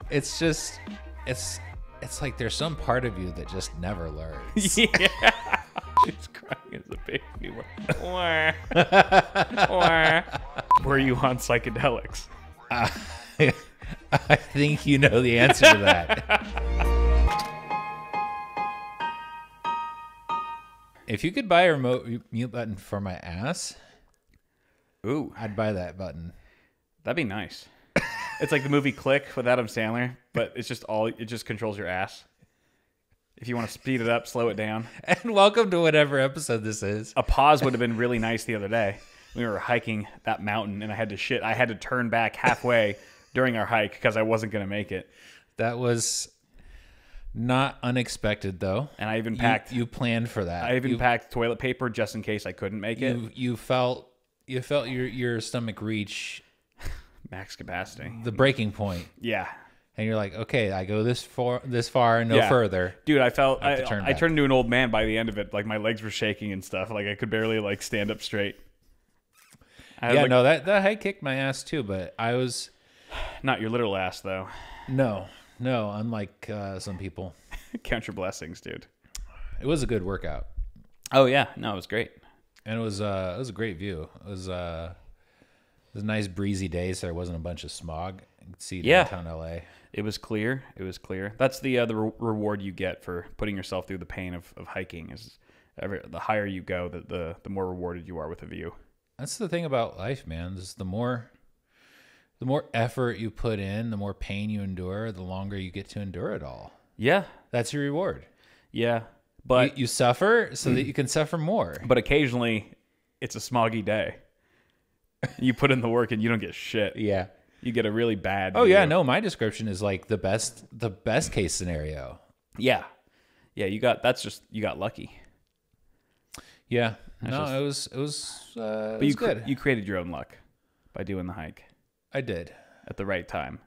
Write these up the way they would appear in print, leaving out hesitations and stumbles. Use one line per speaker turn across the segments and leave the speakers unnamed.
it's just it's like there's some part of you that just never learns.
Yeah. She's crying as a baby. Wah. Wah. Were you on psychedelics?
I think you know the answer to that. If you could buy a remote mute button for my ass,
Ooh,
I'd buy that button.
that'd be nice. It's like the movie Click with Adam Sandler, but it just controls your ass. If you want to speed it up, slow it down.
And welcome to whatever episode this is.
A pause would have been really nice the other day. We were hiking that mountain, and I had to shit. I had to turn back halfway during our hike because I wasn't going to make it.
That was not unexpected, though.
And I even packed.
You planned for that.
I even packed toilet paper just in case I couldn't make it.
You felt your stomach reach
Max capacity.
the breaking point,
Yeah.
and you're like, okay, I go this far, and no
Yeah.
further.
Dude, I felt
I have to turn
I
back.
turned into an old man by the end of it. Like my legs were shaking and stuff. Like I could barely like stand up straight. I had,
Yeah,
like,
no, that hike kicked my ass too, but I was
not your literal ass though.
no, unlike some people,
Count your blessings, dude.
it was a good workout,
Oh yeah, no, it was great.
and it was a great view. It was a nice breezy day, so there wasn't a bunch of smog. You could see
Yeah.
downtown LA.
It was clear. It was clear. That's the reward you get for putting yourself through the pain of hiking. Is the higher you go, the more rewarded you are with a view.
That's the thing about life, man. Is the more effort you put in, the more pain you endure, the longer you get to endure it all.
Yeah,
That's your reward.
yeah. But
You suffer so that you can suffer more.
but occasionally, it's a smoggy day. You put in the work and you don't get shit.
Yeah.
You get a really bad.
Oh yeah,
view.
no, my description is like the best case scenario.
Yeah, yeah. You got lucky.
Yeah.
That's
No,
just-
it was
But
it was good.
you created your own luck by doing the hike
I did.
at the right time.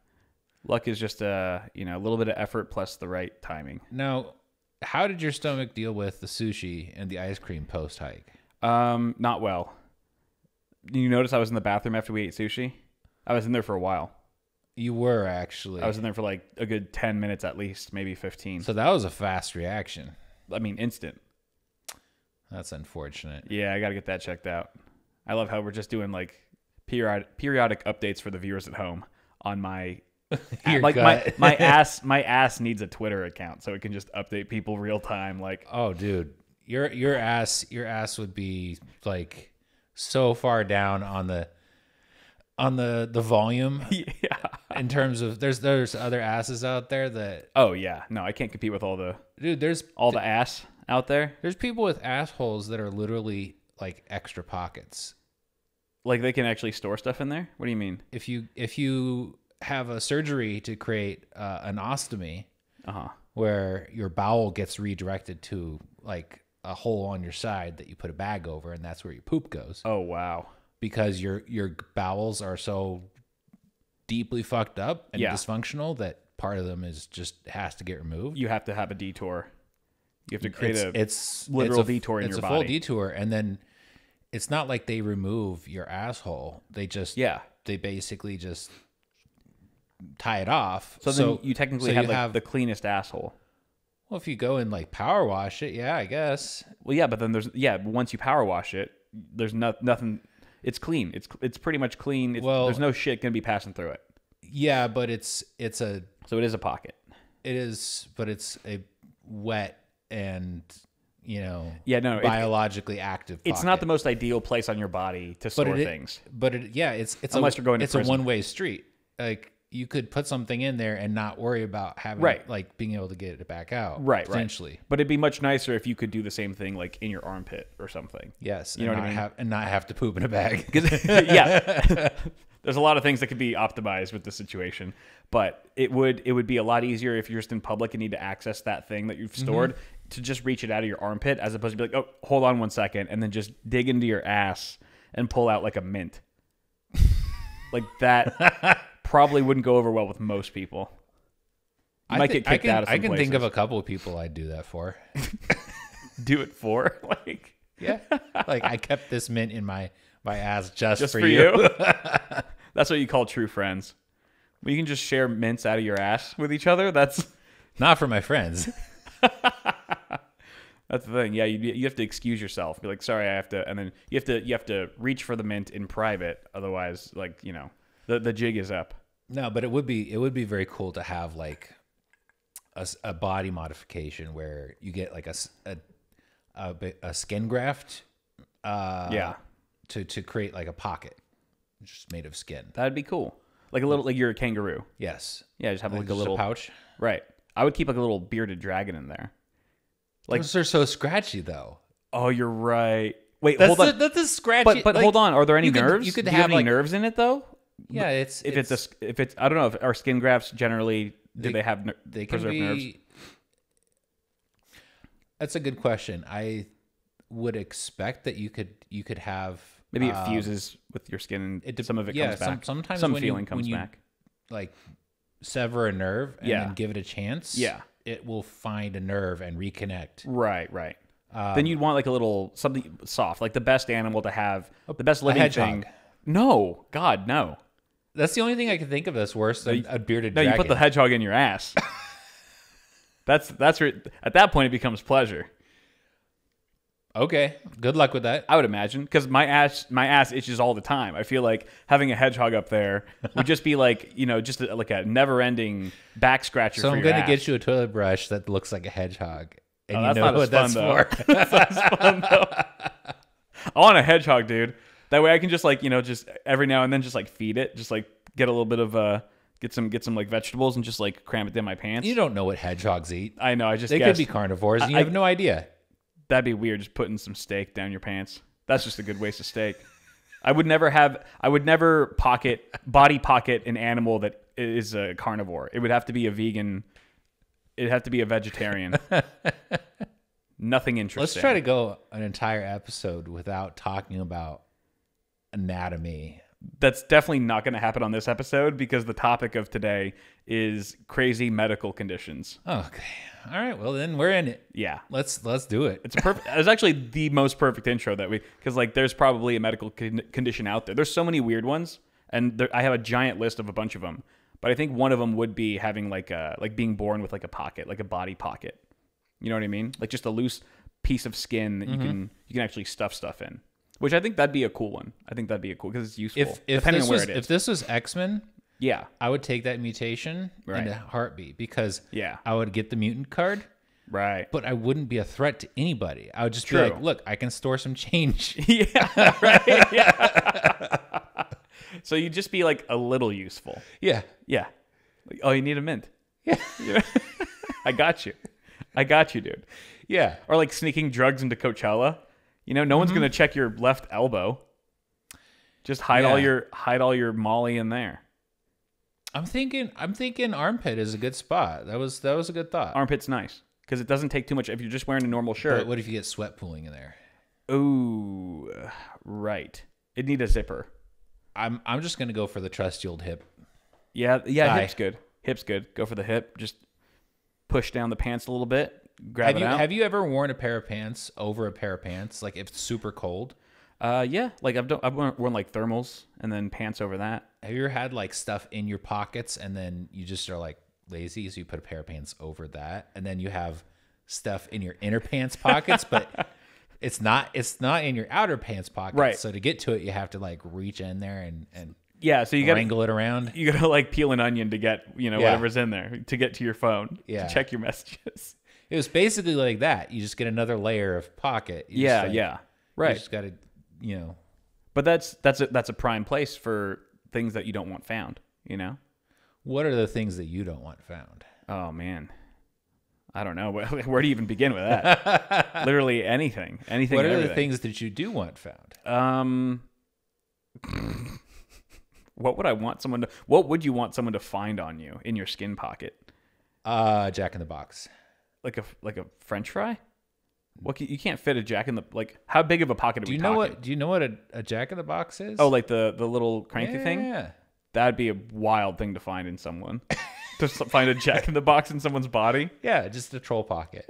Luck is just a little bit of effort plus the right timing.
Now, how did your stomach deal with the sushi and the ice cream post hike?
Not well. You notice I was in the bathroom after we ate sushi? I was in there for a while.
You were actually.
I was in there for like a good 10 minutes at least, maybe 15.
So that was a fast reaction.
I mean, instant.
That's unfortunate.
Yeah, I got to get that checked out. I love how we're just doing like periodic updates for the viewers at home on my
Your
like
gut.
my ass needs a Twitter account so it can just update people real time. Like,
Oh, dude, your ass would be like so far down on the volume
yeah.
in terms of there's other asses out there that
Oh yeah, no, I can't compete with all the
there's
ass out there.
there's people with assholes that are literally like extra pockets.
Like they can actually store stuff in there. What do you mean?
If you have a surgery to create an ostomy where your bowel gets redirected to like a hole on your side that you put a bag over, and that's where your poop goes.
Oh wow.
Because your bowels are so deeply fucked up and
Yeah.
dysfunctional that part of them is just has to get removed.
You have to have a detour. You have to create
It's
literal
it's a,
detour in
it's
your
a full
body.
detour, and then it's not like they remove your asshole. They just they basically just tie it off.
So then you technically
so
have the cleanest asshole.
well, if you go and like power wash it, yeah, I guess.
Well, yeah, but then once you power wash it, there's nothing. It's clean. It's pretty much clean. There's no shit gonna be passing through it.
Yeah, but it's a
So it is a pocket.
it is, but it's a wet and
Yeah, no,
biologically active.
it's not the most ideal place on your body to store things.
But it's
Unless you're going to
it's
prison.
a one-way street. Like you could put something in there and not worry about having like being able to get it back out.
Right,
potentially.
But it'd be much nicer if you could do the same thing like in your armpit or something.
Yes,
You know
and
what I mean?
and not have to poop in a bag.
Yeah. There's a lot of things that could be optimized with the situation, but it would be a lot easier if you're just in public and need to access that thing that you've stored to just reach it out of your armpit as opposed to be like, oh, hold on 1 second, and then just dig into your ass and pull out like a mint. Like that probably wouldn't go over well with most people. You might get kicked out of some
I can think of
places.
a couple of people I'd do that for.
Do it for like
Yeah, like I kept this mint in my ass just
just
for
for
you.
you. That's what you call true friends. Well, you can just share mints out of your ass with each other. That's
Not for my friends.
That's the thing. Yeah, you have to excuse yourself. Be like, sorry, I have to, and then you have to reach for the mint in private. Otherwise, like, you know, the jig is up.
No, but it would be very cool to have like a body modification where you get like a skin graft.
Yeah.
To create like a pocket, just made of skin.
That'd be cool. Like a little, like you're a kangaroo.
Yes.
Yeah, just have like a
just
little
pouch.
Right. I would keep like a little bearded dragon in there.
Like those are so scratchy though.
Oh, you're right. Wait,
That's
hold on.
That's a scratchy.
But
like,
hold on. Are there any nerves?
You could
Do
have
any
like
nerves in it though.
Yeah,
if it's I don't know if our skin grafts generally they have
they can
preserved
be.
nerves.
That's a good question. I would expect that you could have
Maybe it fuses with your skin and some of it comes back.
Sometimes
some
when
feeling comes
when
back.
Like sever a nerve and then give it a chance.
Yeah.
It will find a nerve and reconnect.
Right. Then you'd want like a little something soft, like the best animal to have, the best living
hedgehog.
thing. No, God, no.
That's the only thing I can think of that's worse than a bearded dragon.
No, you put the hedgehog in your ass. that's where at that point it becomes pleasure.
Okay, good luck with that.
I would imagine because my ass itches all the time. I feel like having a hedgehog up there would just be like, you know, just like a never-ending back scratcher.
So
for
I'm
your
going to
ass.
get you a toilet brush that looks like a hedgehog, and
that's
you know
not
what
as
that's
fun,
for.
That's fun though. I want a hedgehog, dude. That way I can just like, you know, just every now and then just like feed it, just like get a little bit of get some like vegetables and just like cram it in my pants.
You don't know what hedgehogs eat.
I know. I just
They
guessed.
could be carnivores, and you have no idea.
That'd be weird, just putting some steak down your pants. That's just a good waste of steak. I would never body pocket an animal that is a carnivore. It would have to be a vegan. It'd have to be a vegetarian. Nothing interesting.
Let's try to go an entire episode without talking about anatomy.
That's definitely not going to happen on this episode because the topic of today is crazy medical conditions.
Okay. All right. Well, then we're in it.
Yeah.
Let's do it.
It's perfect. It's actually the most perfect intro that because like there's probably a medical condition out there. There's so many weird ones, and I have a giant list of a bunch of them. But I think one of them would be having like being born with like a pocket, like a body pocket. You know what I mean? Like just a loose piece of skin that you can actually stuff stuff in. Which I think that'd be a cool one. I think that'd be cool because it's useful. Depending on where it is.
If this was X-Men,
yeah,
I would take that mutation in a heartbeat because I would get the mutant card.
Right.
But I wouldn't be a threat to anybody. I would just be like, look, I can store some change.
Yeah. Right. Yeah. So you'd just be like a little useful.
Yeah.
Yeah. Like, oh, you need a mint.
Yeah.
I got you, dude.
Yeah.
Or like sneaking drugs into Coachella. You know, no one's gonna check your left elbow. Just hide all your Molly in there.
I'm thinking armpit is a good spot. That was a good thought.
Armpit's nice because it doesn't take too much if you're just wearing a normal shirt.
But what if you get sweat pooling in there?
Ooh, right. It'd need a zipper.
I'm just gonna go for the trusty old hip.
Yeah. Hip's good. Hip's good. Go for the hip. Just push down the pants a little bit. Grab it out.
Have you ever worn a pair of pants over a pair of pants? Like if it's super cold?
Yeah. Like I've worn like thermals and then pants over that.
Have you ever had like stuff in your pockets and then you just are like lazy, so you put a pair of pants over that, and then you have stuff in your inner pants pockets, but it's not in your outer pants pockets.
Right.
So to get to it, you have to like reach in there and
yeah. So you got to
wrangle it around.
You got to like peel an onion to get whatever's in there to get to your phone.
Yeah.
To check your messages.
It was basically like that. You just get another layer of pocket.
Right.
You just got to,
But that's a prime place for things that you don't want found. You know.
What are the things that you don't want found?
Oh man, I don't know. Where do you even begin with that? Literally anything.
What are the things that you do want found?
What would you want someone to find on you in your skin pocket?
Jack in the Box.
Like a French fry? You can't fit a Jack in the how big of a pocket are we talking?
Do you know what a Jack in the Box is?
Oh, like the little cranky thing?
Yeah.
That'd be a wild thing to find in someone. To find a Jack in the Box in someone's body.
Yeah, just a troll pocket.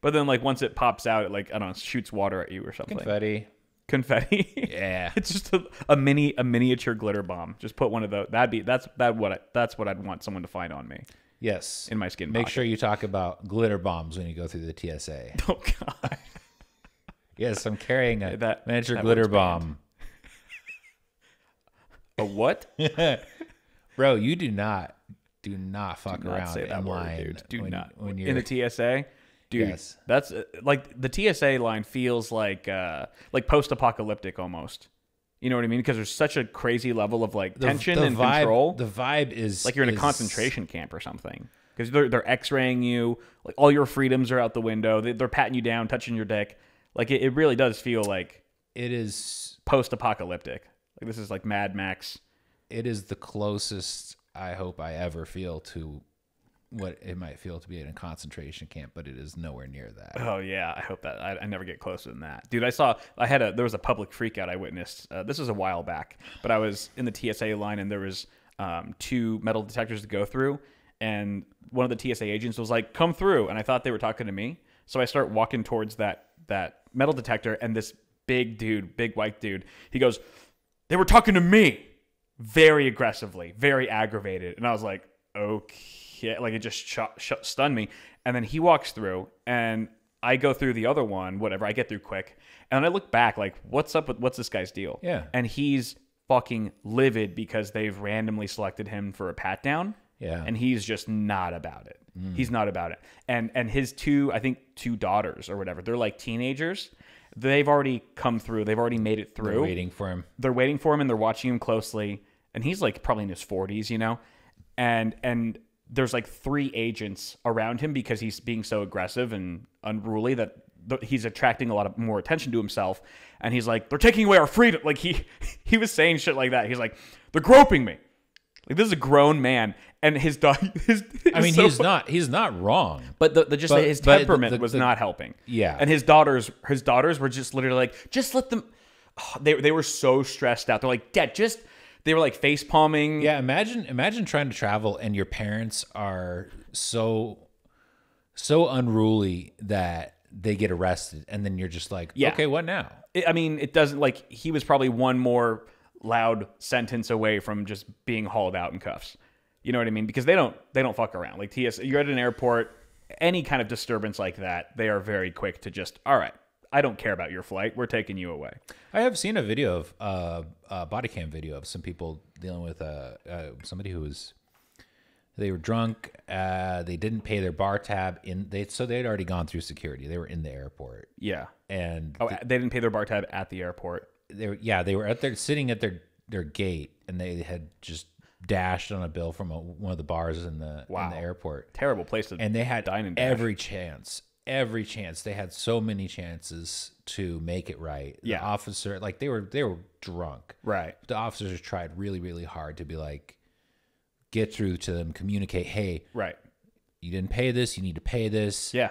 But then like once it pops out, it like I don't know, shoots water at you or something.
Confetti.
confetti.
Yeah.
It's just a miniature glitter bomb. Just put one of those. That's what I'd want someone to find on me.
Yes.
In my skin
Make
pocket.
sure you talk about glitter bombs when you go through the TSA.
Oh God.
Yes, I'm carrying a
That
miniature glitter
one's banned.
bomb.
A what?
Bro, you do not fuck
Do not
around
say that
in
word,
line.
dude. Do not.
When you're
In the TSA, dude.
Yes.
That's like the TSA line feels like post-apocalyptic almost. You know what I mean? Because there's such a crazy level of like tension and
vibe,
control.
The vibe is
like you're in a concentration camp or something. Because they're X-raying you. Like all your freedoms are out the window. They're patting you down, touching your dick. Like it really does feel like
it is
post-apocalyptic. Like this is like Mad Max.
It is the closest I hope I ever feel to what it might feel to be in a concentration camp, but it is nowhere near that.
Oh yeah, I hope that I never get closer than that, dude. There was a public freakout I witnessed. This was a while back, but I was in the TSA line and there was 2 metal detectors to go through, and one of the TSA agents was like, "Come through," and I thought they were talking to me, so I start walking towards that metal detector, and this big white dude, he goes, "They were talking to me," very aggressively, very aggravated, and I was like, okay, like it just stunned me. And then he walks through, and I go through the other one, whatever. I get through quick, and I look back, like, what's this guy's deal?
Yeah.
And he's fucking livid because they've randomly selected him for a pat down.
Yeah.
And he's just not about it. He's not about it. And his 2 daughters or whatever, they're like teenagers. They've already come through. They've already made it through.
They're waiting for him.
They're waiting for him, and they're watching him closely. And he's like probably in his 40s, you know? And there's like 3 agents around him because he's being so aggressive and unruly that he's attracting a lot of more attention to himself. And he's like, "They're taking away our freedom." Like he was saying shit like that. He's like, "They're groping me." Like this is a grown man, and his dog.
I mean, he's not wrong.
But his temperament was not helping.
Yeah.
And his daughters were just literally like, "Just let them." Oh, they were so stressed out. They're like, "Dad, just." They were like face palming.
Yeah, imagine trying to travel and your parents are so unruly that they get arrested, and then you're just like,
Yeah.
okay, what now?
It doesn't, like, he was probably one more loud sentence away from just being hauled out in cuffs. You know what I mean? Because they don't fuck around. Like you're at an airport, any kind of disturbance like that, they are very quick to just, all right, I don't care about your flight. We're taking you away.
I have seen a video of a body cam video of some people dealing with somebody who was, they were drunk. They didn't pay their bar tab so they had already gone through security. They were in the airport.
Yeah.
And
they didn't pay their bar tab at the airport.
They were sitting at their gate, and they had just dashed on a bill from one of the bars in the airport.
Terrible place to
and they had
dine and dash.
Every chance. They had so many chances to make it right.
Yeah.
The officer, like they were drunk.
Right.
The officers tried really, really hard to be like, get through to them, communicate, hey,
right,
you didn't pay this, you need to pay this.
Yeah.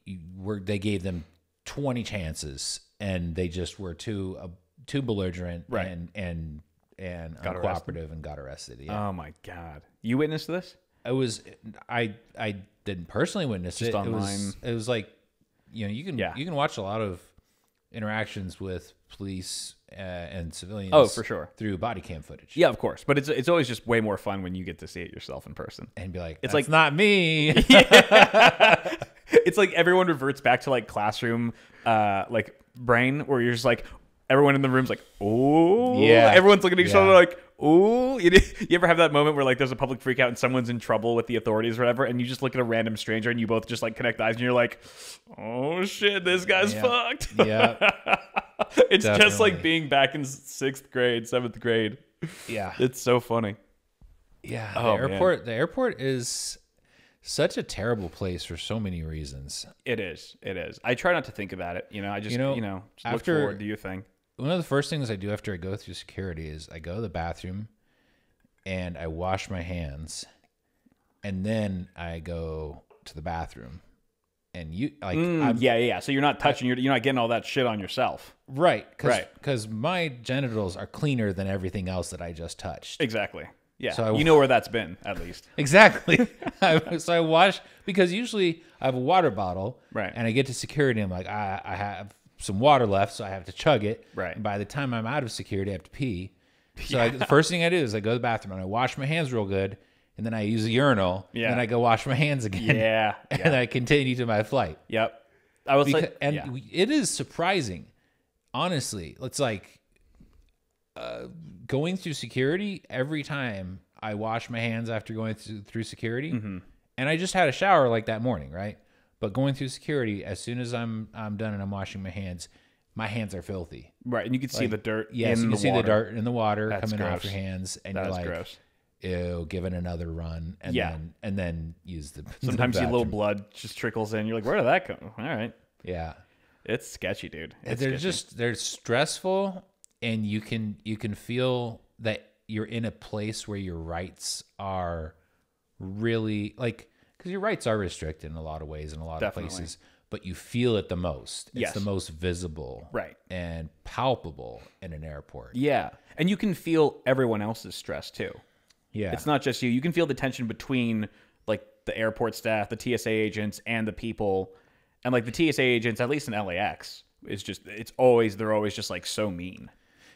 They gave them 20 chances, and they just were too belligerent,
right,
and uncooperative and got arrested. Yeah.
Oh my God. You witnessed this?
I didn't personally witness
just
it.
Online.
It was like, you can watch a lot of interactions with police and civilians.
Oh, for sure.
Through body cam footage.
Yeah, of course. But it's always just way more fun when you get to see it yourself in person
and be like,
it's
like not me.
It's like everyone reverts back to like classroom, like brain, where you're just like, everyone in the room's like, oh,
yeah.
Everyone's looking at each other like, oh. You ever have that moment where like there's a public freak out and someone's in trouble with the authorities or whatever, and you just look at a random stranger and you both just like connect eyes and you're like, oh shit, this guy's fucked.
Yeah.
It's definitely. Just like being back in 6th grade, 7th grade.
Yeah.
It's so funny.
Yeah. The airport is such a terrible place for so many reasons.
It is. I try not to think about it. I just, just look forward, do your thing.
One of the first things I do after I go through security is I go to the bathroom and I wash my hands, and then I go to the bathroom. And you like,
yeah. So you're not touching, you're not getting all that shit on yourself,
right? Because my genitals are cleaner than everything else that I just touched.
Exactly. Yeah.
So
you know where that's been, at least.
Exactly. So I wash, because usually I have a water bottle,
right?
And I get to security, I'm like, I have some water left, so I have to chug it.
Right.
And by the time I'm out of security, I have to pee. So the first thing I do is I go to the bathroom and I wash my hands real good, and then I use a urinal, and then I go wash my hands again.
Yeah.
And I continue to my flight.
Yep. I was like,
it is surprising, honestly. It's like going through security every time I wash my hands after going through security, and I just had a shower like that morning, right? But going through security, as soon as I'm done and I'm washing my hands are filthy.
Right, and you can see the dirt.
Yes,
in
you
the
can see
water.
the dirt in the water
That's
coming off
gross.
your hands, and
That
you're
is
like,
gross.
ew, give it another run, and then use the.
Sometimes
the
you see a little
bathroom.
blood just trickles in. You're like, where did that come? All right,
Yeah,
it's sketchy, dude. It's
they're
sketchy.
they're stressful, and you can feel that you're in a place where your rights are really like, because your rights are restricted in a lot of ways in a lot
Definitely.
of places, but you feel it the most. It's
Yes.
the most visible,
Right.
and palpable in an airport.
Yeah, and you can feel everyone else's stress too.
Yeah,
It's not just you. You can feel the tension between like the airport staff, the TSA agents, and the people. And like the TSA agents, at least in LAX, they're always just like so mean.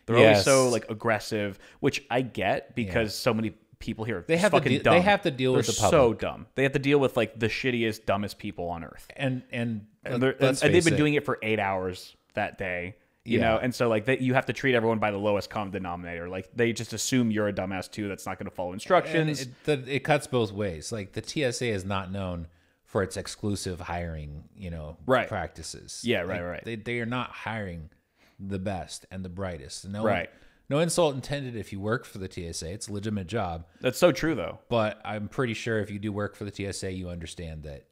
They're always
Yes.
so like aggressive, which I get because so many people here are
They have to
fucking
de-
dumb.
they have to deal
They're
with the
so
public.
dumb. They have to deal with like the shittiest, dumbest people on earth.
and
And they've been doing it for 8 hours that day. You know, and so like you have to treat everyone by the lowest common denominator. Like they just assume you're a dumbass too that's not going to follow instructions.
And it cuts both ways. Like the TSA is not known for its exclusive hiring,
Right.
practices.
Yeah,
Like,
right.
They are not hiring the best and the brightest.
Right.
No insult intended if you work for the TSA. It's a legitimate job.
That's so true though.
But I'm pretty sure if you do work for the TSA, you understand that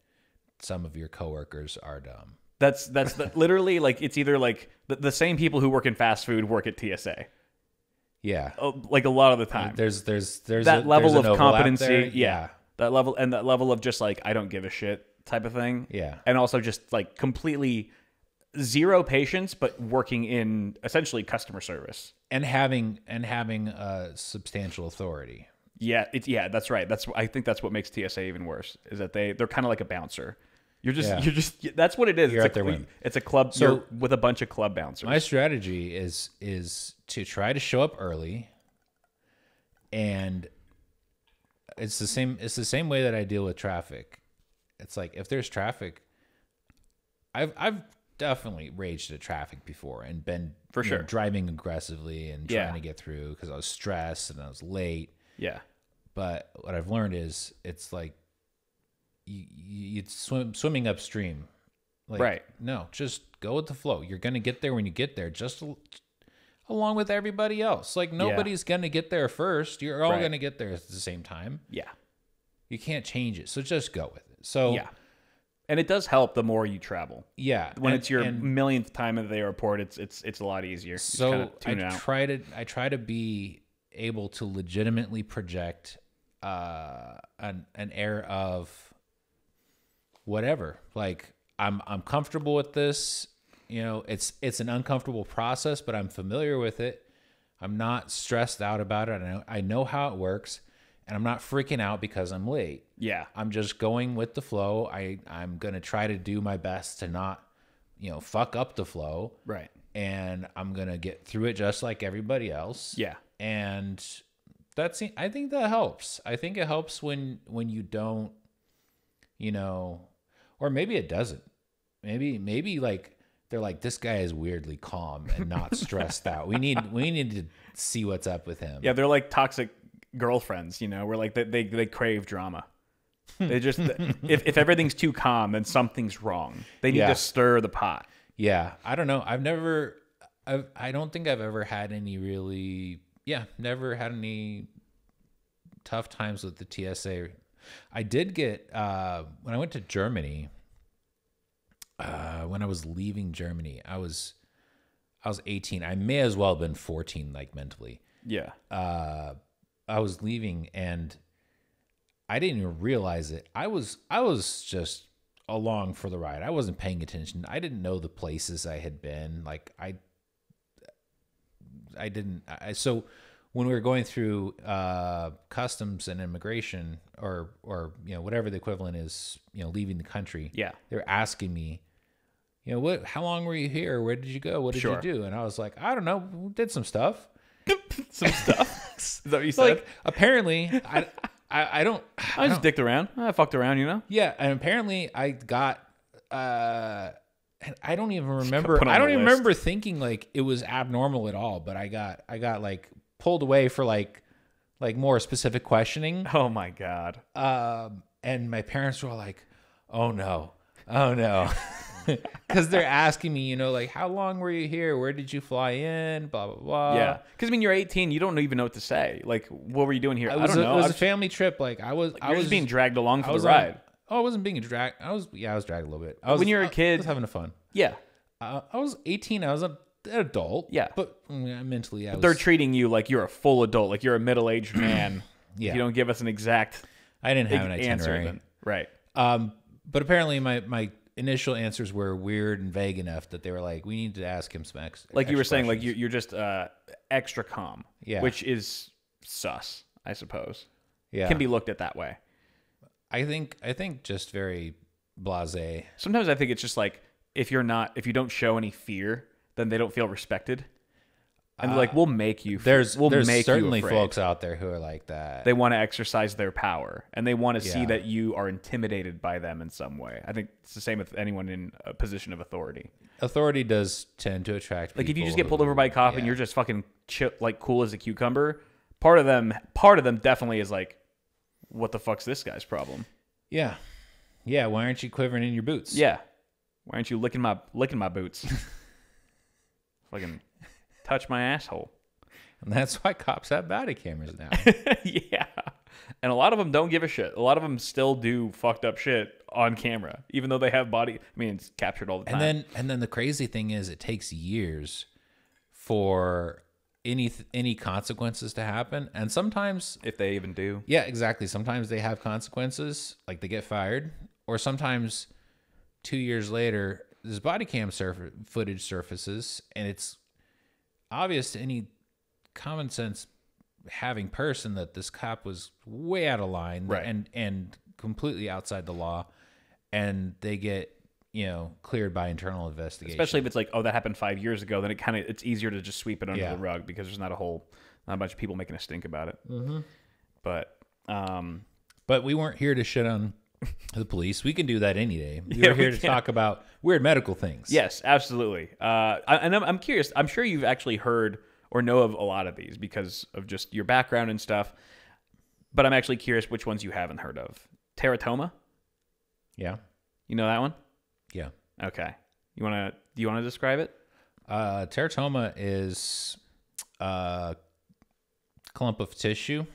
some of your coworkers are dumb.
That's literally like it's either like the same people who work in fast food work at TSA.
Yeah.
Like a lot of the time.
There's
That level
there's an
of
overlap
competency.
there.
Yeah. That level of just like I don't give a shit type of thing.
Yeah.
And also just like completely zero patience, but working in essentially customer service.
And having substantial authority.
Yeah, that's right. I think that's what makes TSA even worse is that they're kind of like a bouncer. You're just that's what it is.
You're
it's
at their whim.
It's a club.
So-
You're with a bunch of club bouncers.
My strategy is to try to show up early, and it's the same way that I deal with traffic. It's like if there's traffic, I've definitely raged at traffic before and been
For sure.
driving aggressively and
Yeah.
trying to get through because I was stressed and I was late.
Yeah.
But what I've learned is it's like you swimming upstream. Like,
Right.
No, just go with the flow. You're gonna get there when you get there, just along with everybody else. Like nobody's gonna get there first. You're all
Right.
gonna get there at the same time.
Yeah.
You can't change it, so just go with it. So
Yeah. And it does help the more you travel.
yeah,
When
and-
it's your
and
millionth time at the airport, it's a lot easier. You just
so
kinda tune it out.
I try to be able to legitimately project an air of whatever. Like I'm comfortable with this. It's an uncomfortable process, but I'm familiar with it. I'm not stressed out about it. I know how it works, and I'm not freaking out because I'm late.
Yeah.
I'm just going with the flow. I'm gonna try to do my best to not, fuck up the flow.
Right.
And I'm gonna get through it just like everybody else.
Yeah.
And I think that helps. I think it helps when you don't, or maybe it doesn't. Maybe like they're like, this guy is weirdly calm and not stressed out. We need to see what's up with him.
Yeah, they're like toxic girlfriends, where like they crave drama. They just if everything's too calm, then something's wrong. They need to stir the pot.
Yeah. I don't know. I don't think I've ever had any never had any tough times with the TSA. I did get, when I went to Germany, when I was leaving Germany, I was 18. I may as well have been 14, like mentally.
Yeah.
I was leaving and I didn't even realize it. I was just along for the ride. I wasn't paying attention. I didn't know the places I had been. Like so when we were going through customs and immigration or whatever the equivalent is, leaving the country.
Yeah.
They're asking me, how long were you here? Where did you go? What did
Sure.
you do? And I was like, I don't know. We did some stuff.
Some stuff. Is that what you said?
Like, apparently, I don't.
I just dicked around. I fucked around, you know?
Yeah, and apparently I got. And I don't even remember.
Put on
I don't
the
even
list.
remember thinking like it was abnormal at all. But I got like pulled away for like more specific questioning.
Oh my God.
And my parents were like, "Oh no, because they're asking me, like, how long were you here? Where did you fly in? Blah blah blah.
Yeah. Because, I mean, you're 18. You don't even know what to say. Like, what were you doing here? I don't know.
It was a family trip. Like I was
just being dragged along for
I was
the ride.
I wasn't being dragged. I was dragged a little bit.
When you're a kid.
I was having fun.
Yeah.
I was 18. I was an adult.
Yeah.
But mentally,
They're treating you like you're a full adult, like you're a middle-aged man.
Yeah.
If you don't give us an exact
I didn't have an
answer.
itinerary.
Then. Right.
But apparently my initial answers were weird and vague enough that they were like, we need to ask him some
Like you were saying, like
questions.
you're just extra calm.
Yeah.
Which is sus, I suppose.
Yeah.
Can be looked at that way.
I think just very blasé.
Sometimes I think it's just like if you don't show any fear, then they don't feel respected. And they're like, we'll make you.
There's
make
certainly
you afraid.
folks out there who are like that.
They want to exercise their power, and they want to see
Yeah.
that you are intimidated by them in some way. I think it's the same with anyone in a position of authority.
Authority does tend to attract
Like if you
people
just get pulled
who-
over by a cop and
yeah.
you're just fucking like cool as a cucumber, part of them definitely is like, what the fuck's this guy's problem?
Yeah. Why aren't you quivering in your boots?
Yeah, why aren't you licking my boots? Fucking touch my asshole.
And that's why cops have body cameras now.
Yeah, and a lot of them don't give a shit. A lot of them still do fucked up shit on camera, even though they have body. I mean, it's captured all the time.
And then the crazy thing is, it takes years for any consequences to happen, and sometimes,
if they even do.
yeah, exactly. Sometimes they have consequences, like they get fired, or sometimes 2 years later, this body cam footage surfaces, and it's obvious to any common sense having person that this cop was way out of line,
Right.
and completely outside the law, and they get cleared by internal investigation.
Especially if it's like, oh, that happened 5 years ago, then it's easier to just sweep it under
Yeah.
the rug because there's not a bunch of people making a stink about it. Mm-hmm.
But we weren't here to shit on the police. We can do that any day. We
Yeah,
were here
we
to
can.
talk about weird medical things.
Yes, absolutely. And I'm curious. I'm sure you've actually heard or know of a lot of these because of just your background and stuff. But I'm actually curious which ones you haven't heard of. Teratoma?
Yeah.
You know that one?
Yeah.
Okay. Do you wanna describe it?
Teratoma is a clump of tissue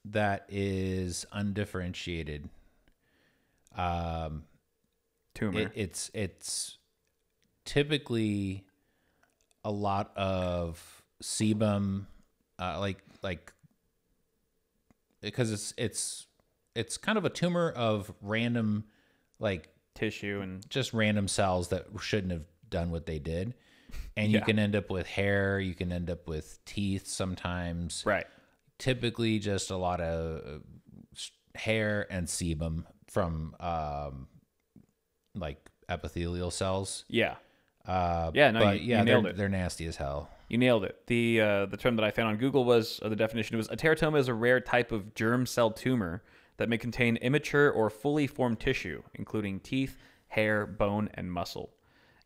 that is undifferentiated.
Tumor.
It's typically a lot of sebum, like because it's kind of a tumor of random, like
Tissue and
just random cells that shouldn't have done what they did. And you
Yeah.
can end up with hair, you can end up with teeth sometimes.
right.
Typically just a lot of hair and sebum from like epithelial cells.
Yeah. No,
But
you nailed it.
They're nasty as hell.
You nailed it. The term that I found on Google was, or the definition was, a teratoma is a rare type of germ cell tumor that may contain immature or fully formed tissue, including teeth, hair, bone, and muscle.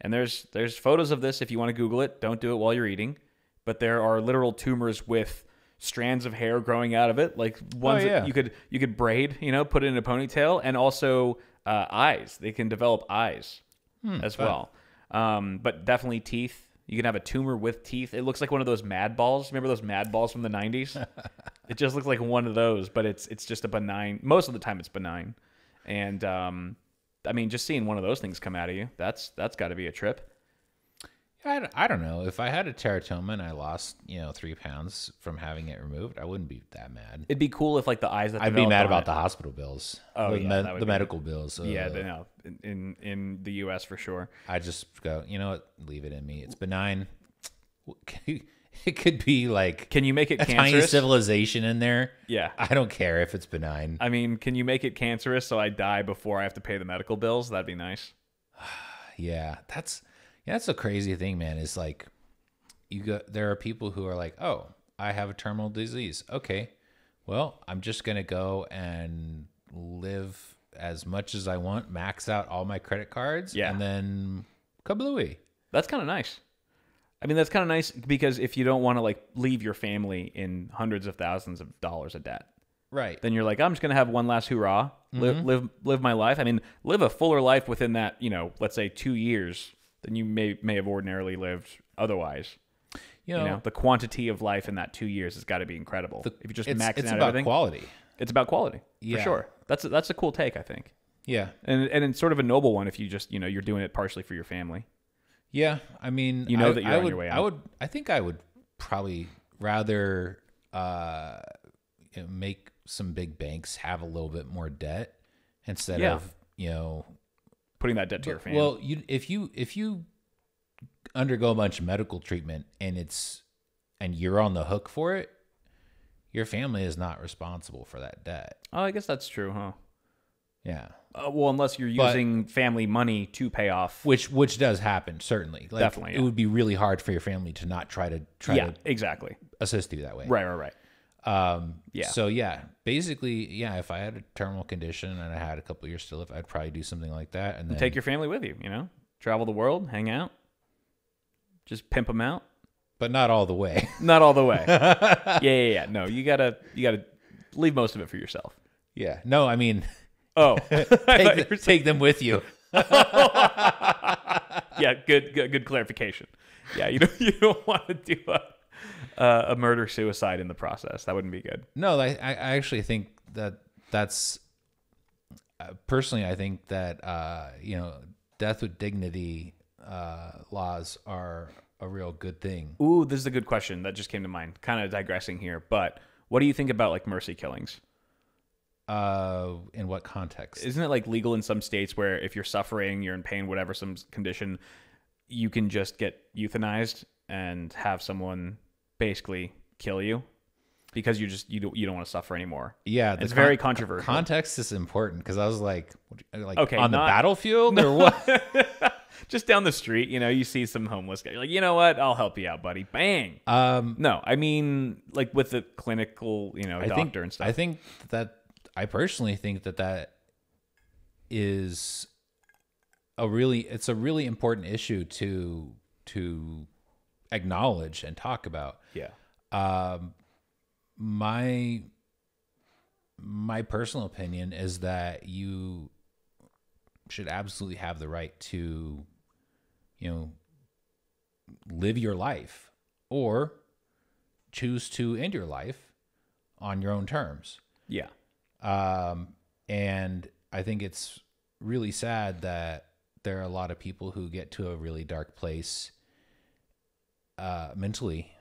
And there's photos of this if you want to Google it. Don't do it while you're eating. But there are literal tumors with strands of hair growing out of it, like ones
yeah.
that you could braid, put it in a ponytail, and also eyes. They can develop eyes as well. But definitely teeth. You can have a tumor with teeth. It looks like one of those Mad Balls. Remember those Mad Balls from the 90s? It just looks like one of those, but it's just a benign. Most of the time, it's benign. And I mean, just seeing one of those things come out of you, that's got to be a trip.
I don't know. If I had a teratoma and I lost, 3 pounds from having it removed, I wouldn't be that mad.
It'd be cool if like the eyes that
I'd be
developed
mad
on
about
it-
the hospital bills.
Oh,
the,
yeah, that would
the
be-
medical bills.
Yeah, no, in the U.S. for sure.
I just go, you know what? Leave it in me. It's benign. It could be like
Can you make it
a tiny
cancerous?
civilization in there.
Yeah.
I don't care if it's benign.
I mean, can you make it cancerous so I die before I have to pay the medical bills? That'd be nice.
That's a crazy thing, man. Is like there are people who are like, oh, I have a terminal disease. Okay, well, I'm just gonna go and live as much as I want, max out all my credit cards, and then kablooey.
That's kind of nice. I mean, that's kind of nice because if you don't want to like leave your family in hundreds of thousands of dollars of debt,
right?
Then you're like, I'm just gonna have one last hurrah, live my life. I mean, live a fuller life within that, let's say 2 years than you may have ordinarily lived otherwise. You know, the quantity of life in that 2 years has got to be incredible. If you just max out everything,
quality.
It's about quality for sure. That's a cool take, I think.
Yeah,
and it's sort of a noble one if you just you're doing it partially for your family.
Yeah, I mean,
that you're on your way out.
I think I would probably rather make some big banks have a little bit more debt instead of
putting that debt to your family.
Well, if you undergo a bunch of medical treatment and you're on the hook for it, your family is not responsible for that debt.
Oh, I guess that's true, huh?
Yeah.
Well, unless you're using family money to pay off,
which does happen, certainly. Like,
definitely,
it would be really hard for your family to not try to
exactly
assist you that way.
Right.
So basically, if I had a terminal condition and I had a couple years to live, I'd probably do something like that, and then
take your family with you. Travel the world, hang out, just pimp them out,
but not all the way.
Not all the way. Yeah. No, you gotta leave most of it for yourself.
Yeah. No, I mean.
Oh,
take them with you.
Yeah, good clarification. Yeah, you don't want to do a murder suicide in the process. That wouldn't be good.
No, I actually think that's personally. I think that death with dignity laws are a real good thing.
Ooh, this is a good question that just came to mind. Kind of digressing here, but what do you think about like mercy killings?
In what context?
Isn't it like legal in some states where if you're suffering, you're in pain, whatever, some condition, you can just get euthanized and have someone basically kill you because you don't want to suffer anymore?
Yeah,
it's very controversial.
Context is important because I was like
okay,
on the battlefield or what?
Just down the street, you see some homeless guy. You're like, you know what? I'll help you out, buddy. Bang. No, I mean like with the clinical, doctor and stuff.
I personally think that is it's a really important issue to acknowledge and talk about.
Yeah.
My personal opinion is that you should absolutely have the right to, live your life or choose to end your life on your own terms.
Yeah.
And I think it's really sad that there are a lot of people who get to a really dark place, mentally,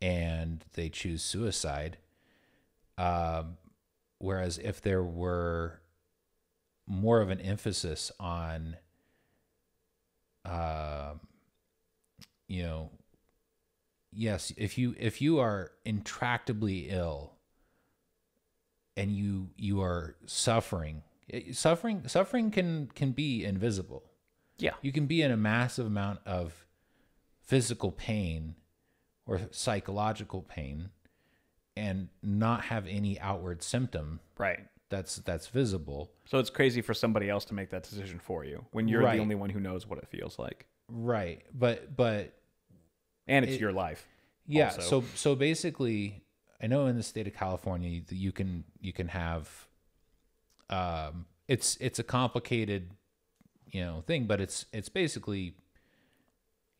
and they choose suicide. Whereas if there were more of an emphasis on, yes, if you are intractably ill and you are suffering can be invisible.
Yeah.
You can be in a massive amount of physical pain or psychological pain and not have any outward symptom.
Right.
That's visible.
So it's crazy for somebody else to make that decision for you when you're the only one who knows what it feels like.
Right. But
and it's your life.
Yeah.
Also.
So basically, I know in the state of California you can have, it's a complicated, thing, but it's basically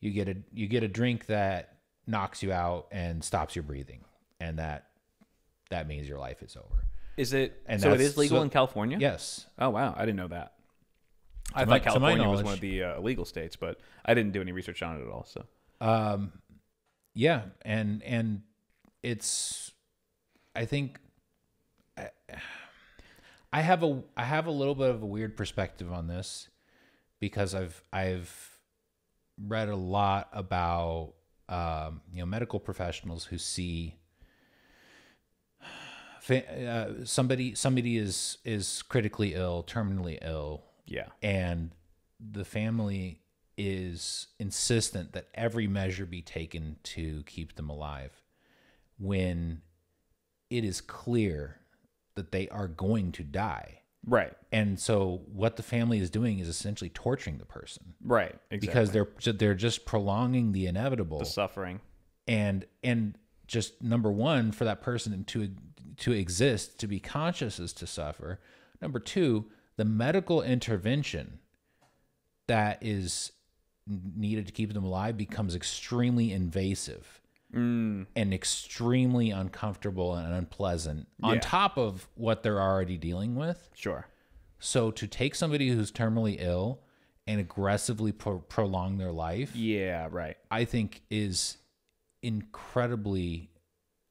you get a drink that knocks you out and stops your breathing, and that means your life is over.
Is it? And so it is legal in California?
Yes.
Oh wow, I didn't know that. I thought California was one of the illegal states, but I didn't do any research on it at all. So,
yeah, and it's, I think, I have a little bit of a weird perspective on this because I've read a lot about medical professionals who see somebody is critically ill, terminally ill.
Yeah.
And the family is insistent that every measure be taken to keep them alive when it is clear that they are going to die.
Right.
And so what the family is doing is essentially torturing the person.
Right. Exactly.
Because they're just prolonging the inevitable.
The suffering.
And just number one, for that person to exist, to be conscious is to suffer. Number two, the medical intervention that is needed to keep them alive becomes extremely invasive and extremely uncomfortable and unpleasant on top of what they're already dealing with.
Sure.
So to take somebody who's terminally ill and aggressively prolong their life,
yeah, right,
I think is incredibly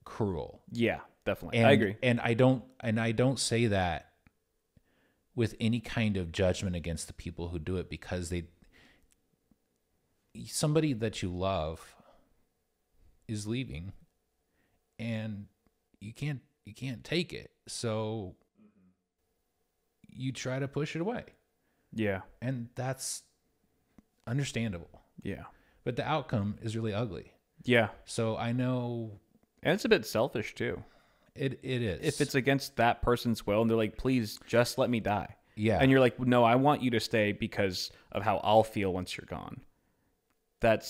cruel.
Yeah, definitely. I agree.
And I don't say that with any kind of judgment against the people who do it, because somebody that you love is leaving and you can't take it. So you try to push it away.
Yeah.
And that's understandable.
Yeah.
But the outcome is really ugly.
Yeah.
So I know.
And it's a bit selfish too.
It is.
If it's against that person's will and they're like, please just let me die.
Yeah.
And you're like, no, I want you to stay because of how I'll feel once you're gone. That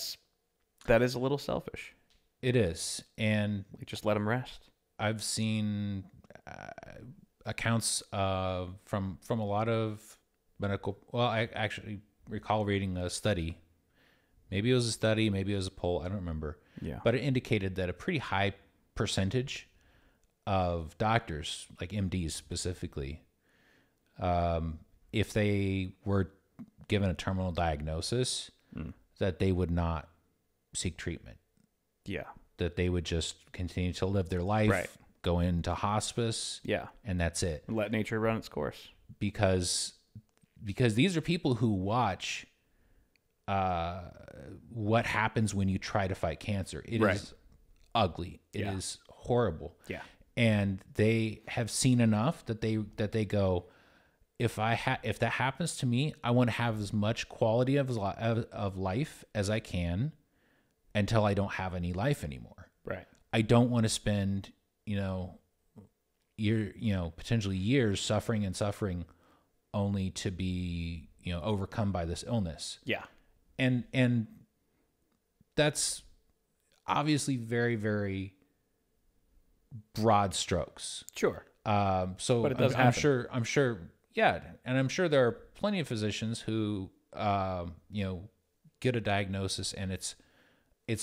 is a little selfish.
It is. And
like, just let them rest.
I've seen accounts from a lot of medical. Well, I actually recall reading a study. Maybe it was a study, maybe it was a poll. I don't remember.
Yeah.
But it indicated that a pretty high percentage of doctors, like MDs specifically, if they were given a terminal diagnosis, that they would not seek treatment.
Yeah.
That they would just continue to live their life,
right.
Go into hospice,
yeah,
and that's it.
Let nature run its course.
Because these are people who watch what happens when you try to fight cancer. It
right.
is ugly. It is horrible.
Yeah.
And they have seen enough that they go, if that happens to me, I want to have as much quality of life as I can until I don't have any life anymore.
Right.
I don't want to spend, potentially years suffering only to be, overcome by this illness.
Yeah.
And that's obviously very, very broad strokes.
Sure.
So
but it does
happen. I'm sure. Yeah. And I'm sure there are plenty of physicians who, get a diagnosis and it's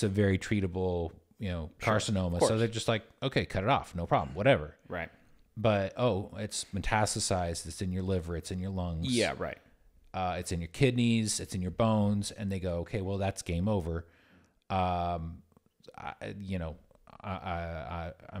a very treatable, carcinoma.
Sure,
so they're just like, okay, cut it off. No problem. Whatever.
Right.
But, it's metastasized. It's in your liver. It's in your lungs.
Yeah. Right.
It's in your kidneys. It's in your bones. And they go, okay, well, that's game over. I'm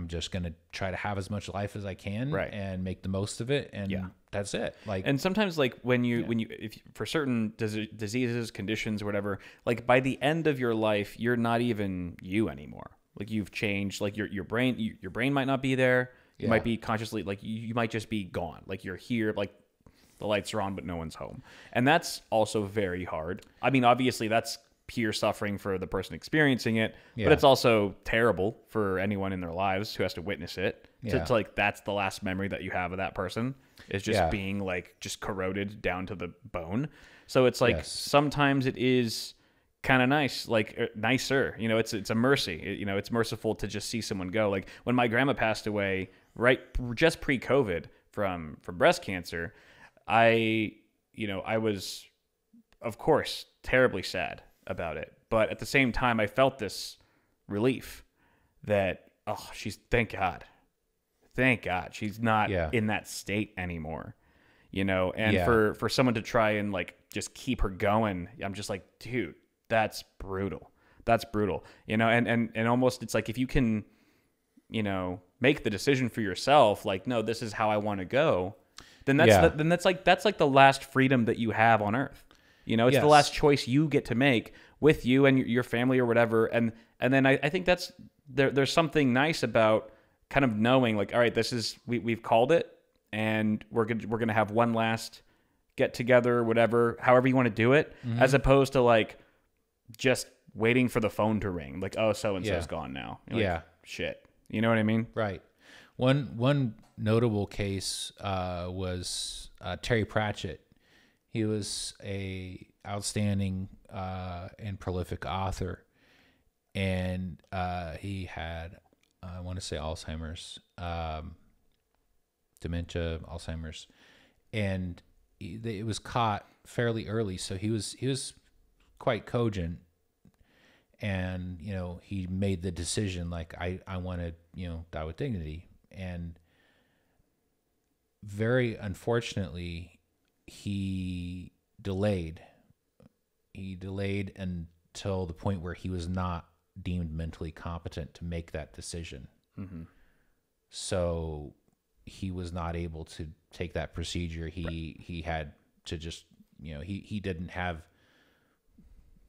just going to try to have as much life as I can
right.
and make the most of it. And that's it.
And sometimes when you, if for certain diseases, conditions, or whatever, like by the end of your life, you're not even you anymore. Like you've changed, like your brain might not be there. You might be consciously, like you might just be gone. Like you're here, like the lights are on, but no one's home. And that's also very hard. I mean, obviously that's pure suffering for the person experiencing it, but it's also terrible for anyone in their lives who has to witness it. To like, that's the last memory that you have of that person is just being like just corroded down to the bone. So it's like sometimes it is kind of nice, like nicer, it's a mercy. It's merciful to just see someone go. Like when my grandma passed away, right, just pre-COVID from breast cancer, I was, of course, terribly sad about it. But at the same time, I felt this relief that, thank God she's not in that state anymore, and for someone to try and like just keep her going, I'm just like, dude, that's brutal. And almost it's like, if you can, make the decision for yourself, like, no, this is how I want to go, then that's like the last freedom that you have on earth. It's the last choice you get to make with you and your family or whatever. And then I think that's there's something nice about kind of knowing like, all right, this is we've called it, and we're gonna have one last get together, whatever, however you want to do it, as opposed to like just waiting for the phone to ring. Like, oh, so-and-so's gone now. You're like, shit. You know what I mean?
Right. One notable case was Terry Pratchett. He was a outstanding and prolific author, and he had, I want to say Alzheimer's, dementia, Alzheimer's, and it was caught fairly early. So he was quite cogent, and he made the decision like I want to die with dignity, and very unfortunately he delayed until the point where he was not deemed mentally competent to make that decision. So he was not able to take that procedure. He had to just, he didn't have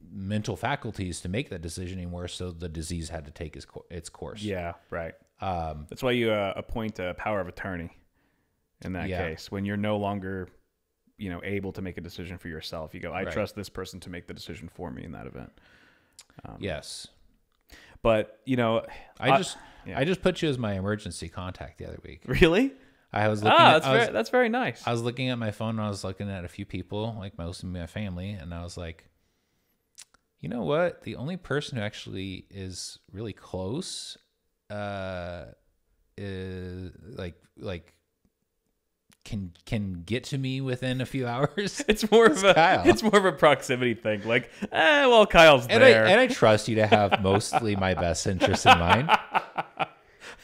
mental faculties to make that decision anymore. So the disease had to take its course.
Yeah. Right. That's why you appoint a power of attorney in that case, when you're no longer, able to make a decision for yourself. You go, I trust this person to make the decision for me in that event.
Yes.
But,
I just put you as my emergency contact the other week.
Really?
I was looking
that's very nice.
I was looking at my phone and I was looking at a few people, like most of my family, and I was like, you know what? The only person who actually is really close is like can get to me within a few hours.
It's more of a proximity thing. Like, well, Kyle's there.
And I trust you to have mostly my best interests in mind.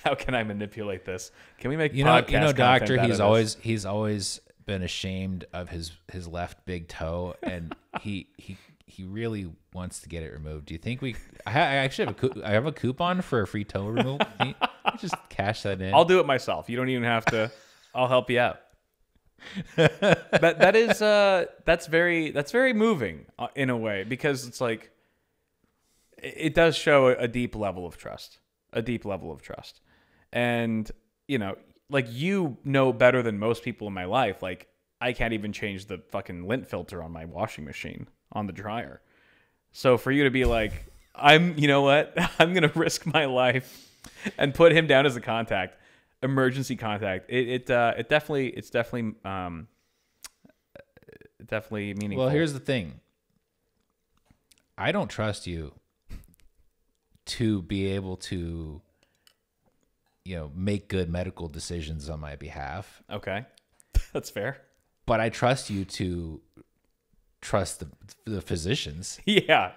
How can I manipulate this? Can we make podcast
Doctor?
Content
He's always been ashamed of his left big toe, and he really wants to get it removed. Do you think I actually have a coupon for a free toe removal? Can you just cash that in?
I'll do it myself. You don't even have to. I'll help you out. That's very moving in a way, because it's like it does show a deep level of trust, and like better than most people in my life. Like, I can't even change the fucking lint filter on my washing machine on the dryer. So for you to be like, I'm gonna risk my life and put him down as a contact. Emergency contact. It's definitely meaningful.
Well, here's the thing. I don't trust you to be able to, make good medical decisions on my behalf.
Okay, that's fair.
But I trust you to trust the physicians.
Yeah,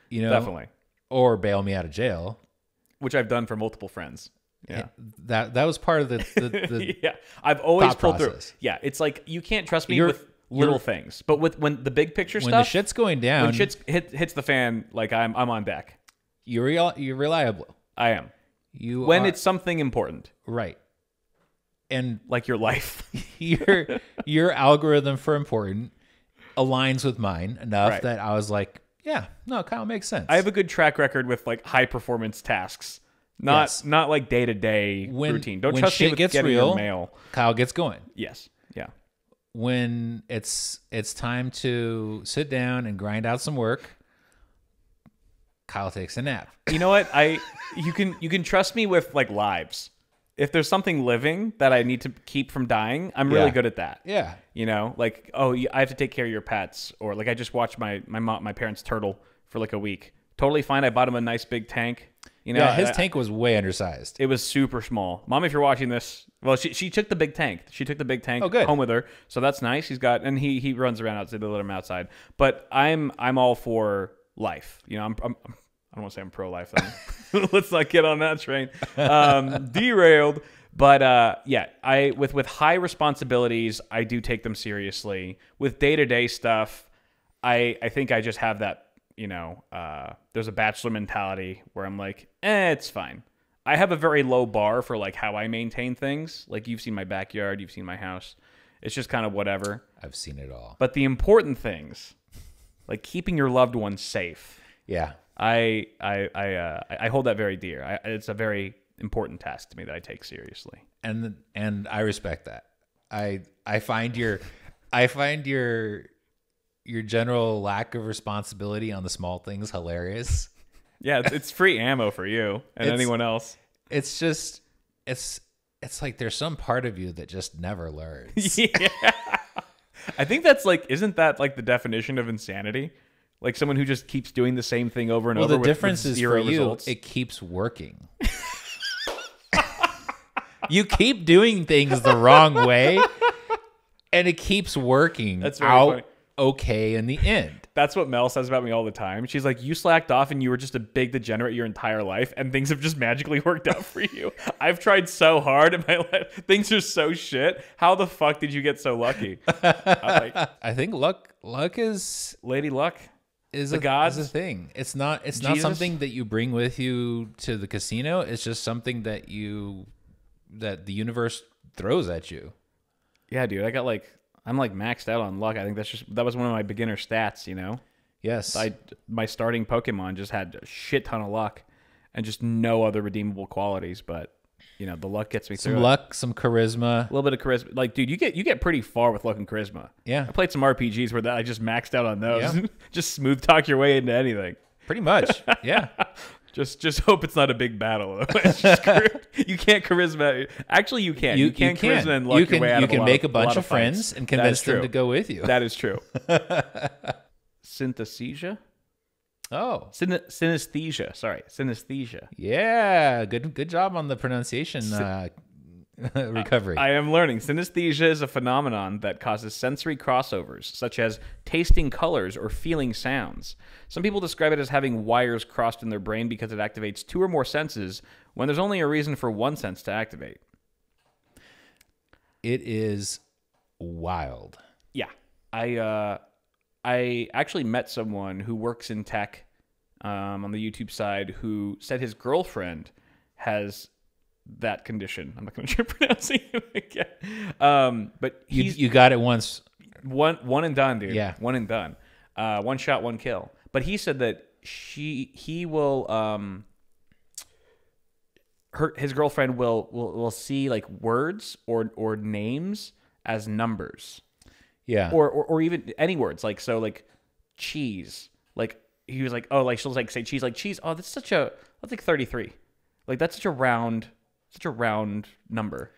definitely.
Or bail me out of jail,
which I've done for multiple friends. Yeah,
that was part of the
yeah. I've always pulled
process.
Through. Yeah, it's like you can't trust me with little things, but when the big picture stuff, when
the shit's going down,
when shit hits the fan, like I'm on deck.
You're reliable.
I am. It's something important,
right? And
like your life,
your algorithm for important aligns with mine enough that I was like, yeah, no, Kyle makes sense.
I have a good track record with like high performance tasks. Not like day-to-day routine. Don't trust me with getting your mail.
Kyle gets going.
Yes. Yeah.
When it's time to sit down and grind out some work, Kyle takes a nap.
You know what? You can trust me with like lives. If there's something living that I need to keep from dying, I'm really good at that.
Yeah.
Like, oh, I have to take care of your pets, or like I just watched my parents' turtle for like a week. Totally fine. I bought him a nice big tank.
His tank was way undersized.
It was super small. Mom, if you're watching this, well, she took the big tank. She took the big tank home with her, so that's nice. And he runs around outside. They let him outside. But I'm all for life. I don't want to say I'm pro-life. Then let's not get on that train. Derailed. But with high responsibilities, I do take them seriously. With day-to-day stuff, I think I just have that. There's a bachelor mentality where I'm like, it's fine. I have a very low bar for like how I maintain things. Like, you've seen my backyard, you've seen my house. It's just kind of whatever.
I've seen it all.
But the important things, like keeping your loved ones safe.
Yeah.
I hold that very dear. It's a very important task to me that I take seriously.
And I respect that. I find your I find your general lack of responsibility on the small things hilarious.
Yeah, it's free ammo for you and anyone else.
It's just it's like there's some part of you that just never learns.
Yeah. I think that's like, isn't that like the definition of insanity? Like someone who just keeps doing the same thing over and over.
Well, the difference is for you,
results.
it keeps working. You keep doing things the wrong way, and it keeps working.
That's very
out
funny.
Okay in the end.
That's what Mel says about me all the time. She's like, you slacked off and you were just a big degenerate your entire life, and things have just magically worked out for you. I've tried so hard in my life. Things are so shit. How the fuck did you get so lucky?
I think luck is
Lady Luck.
Is
the gods?
a thing. It's not
Jesus?
something that you bring with you to the casino. It's just something that the universe throws at you.
Yeah, dude. I'm like maxed out on luck. I think that was one of my beginner stats, you know?
Yes.
My starting Pokemon just had a shit ton of luck and just no other redeemable qualities, but you know, the luck gets me through.
Some luck, some charisma.
A little bit of charisma. Like, dude, you get pretty far with luck and charisma.
Yeah.
I played some RPGs where I just maxed out on those.
Yeah.
Just smooth talk your way into anything.
Pretty much. Yeah.
Just hope it's not a big battle. It's just you can't charisma. Actually, you can. You can charisma and luck your way out
you
of
can make a bunch of
fights.
friends and convince them to go with you.
That is true. Synesthesia?
Oh.
Synesthesia. Sorry. Synesthesia.
Yeah. Good job on the pronunciation recovery.
I am learning. Synesthesia is a phenomenon that causes sensory crossovers, such as tasting colors or feeling sounds. Some people describe it as having wires crossed in their brain because it activates two or more senses when there's only a reason for one sense to activate.
It is wild.
Yeah. I actually met someone who works in tech on the YouTube side who said his girlfriend has that condition. I'm not going to try pronouncing it again. But
you got it once.
One and done, dude.
Yeah.
One and done. One shot, one kill. But he said that he will his girlfriend will see like words or names as numbers.
Yeah.
Or even any words like cheese. Like he was like, oh, like she'll like say cheese, like cheese. Oh, that's like 33. Like that's such a round number.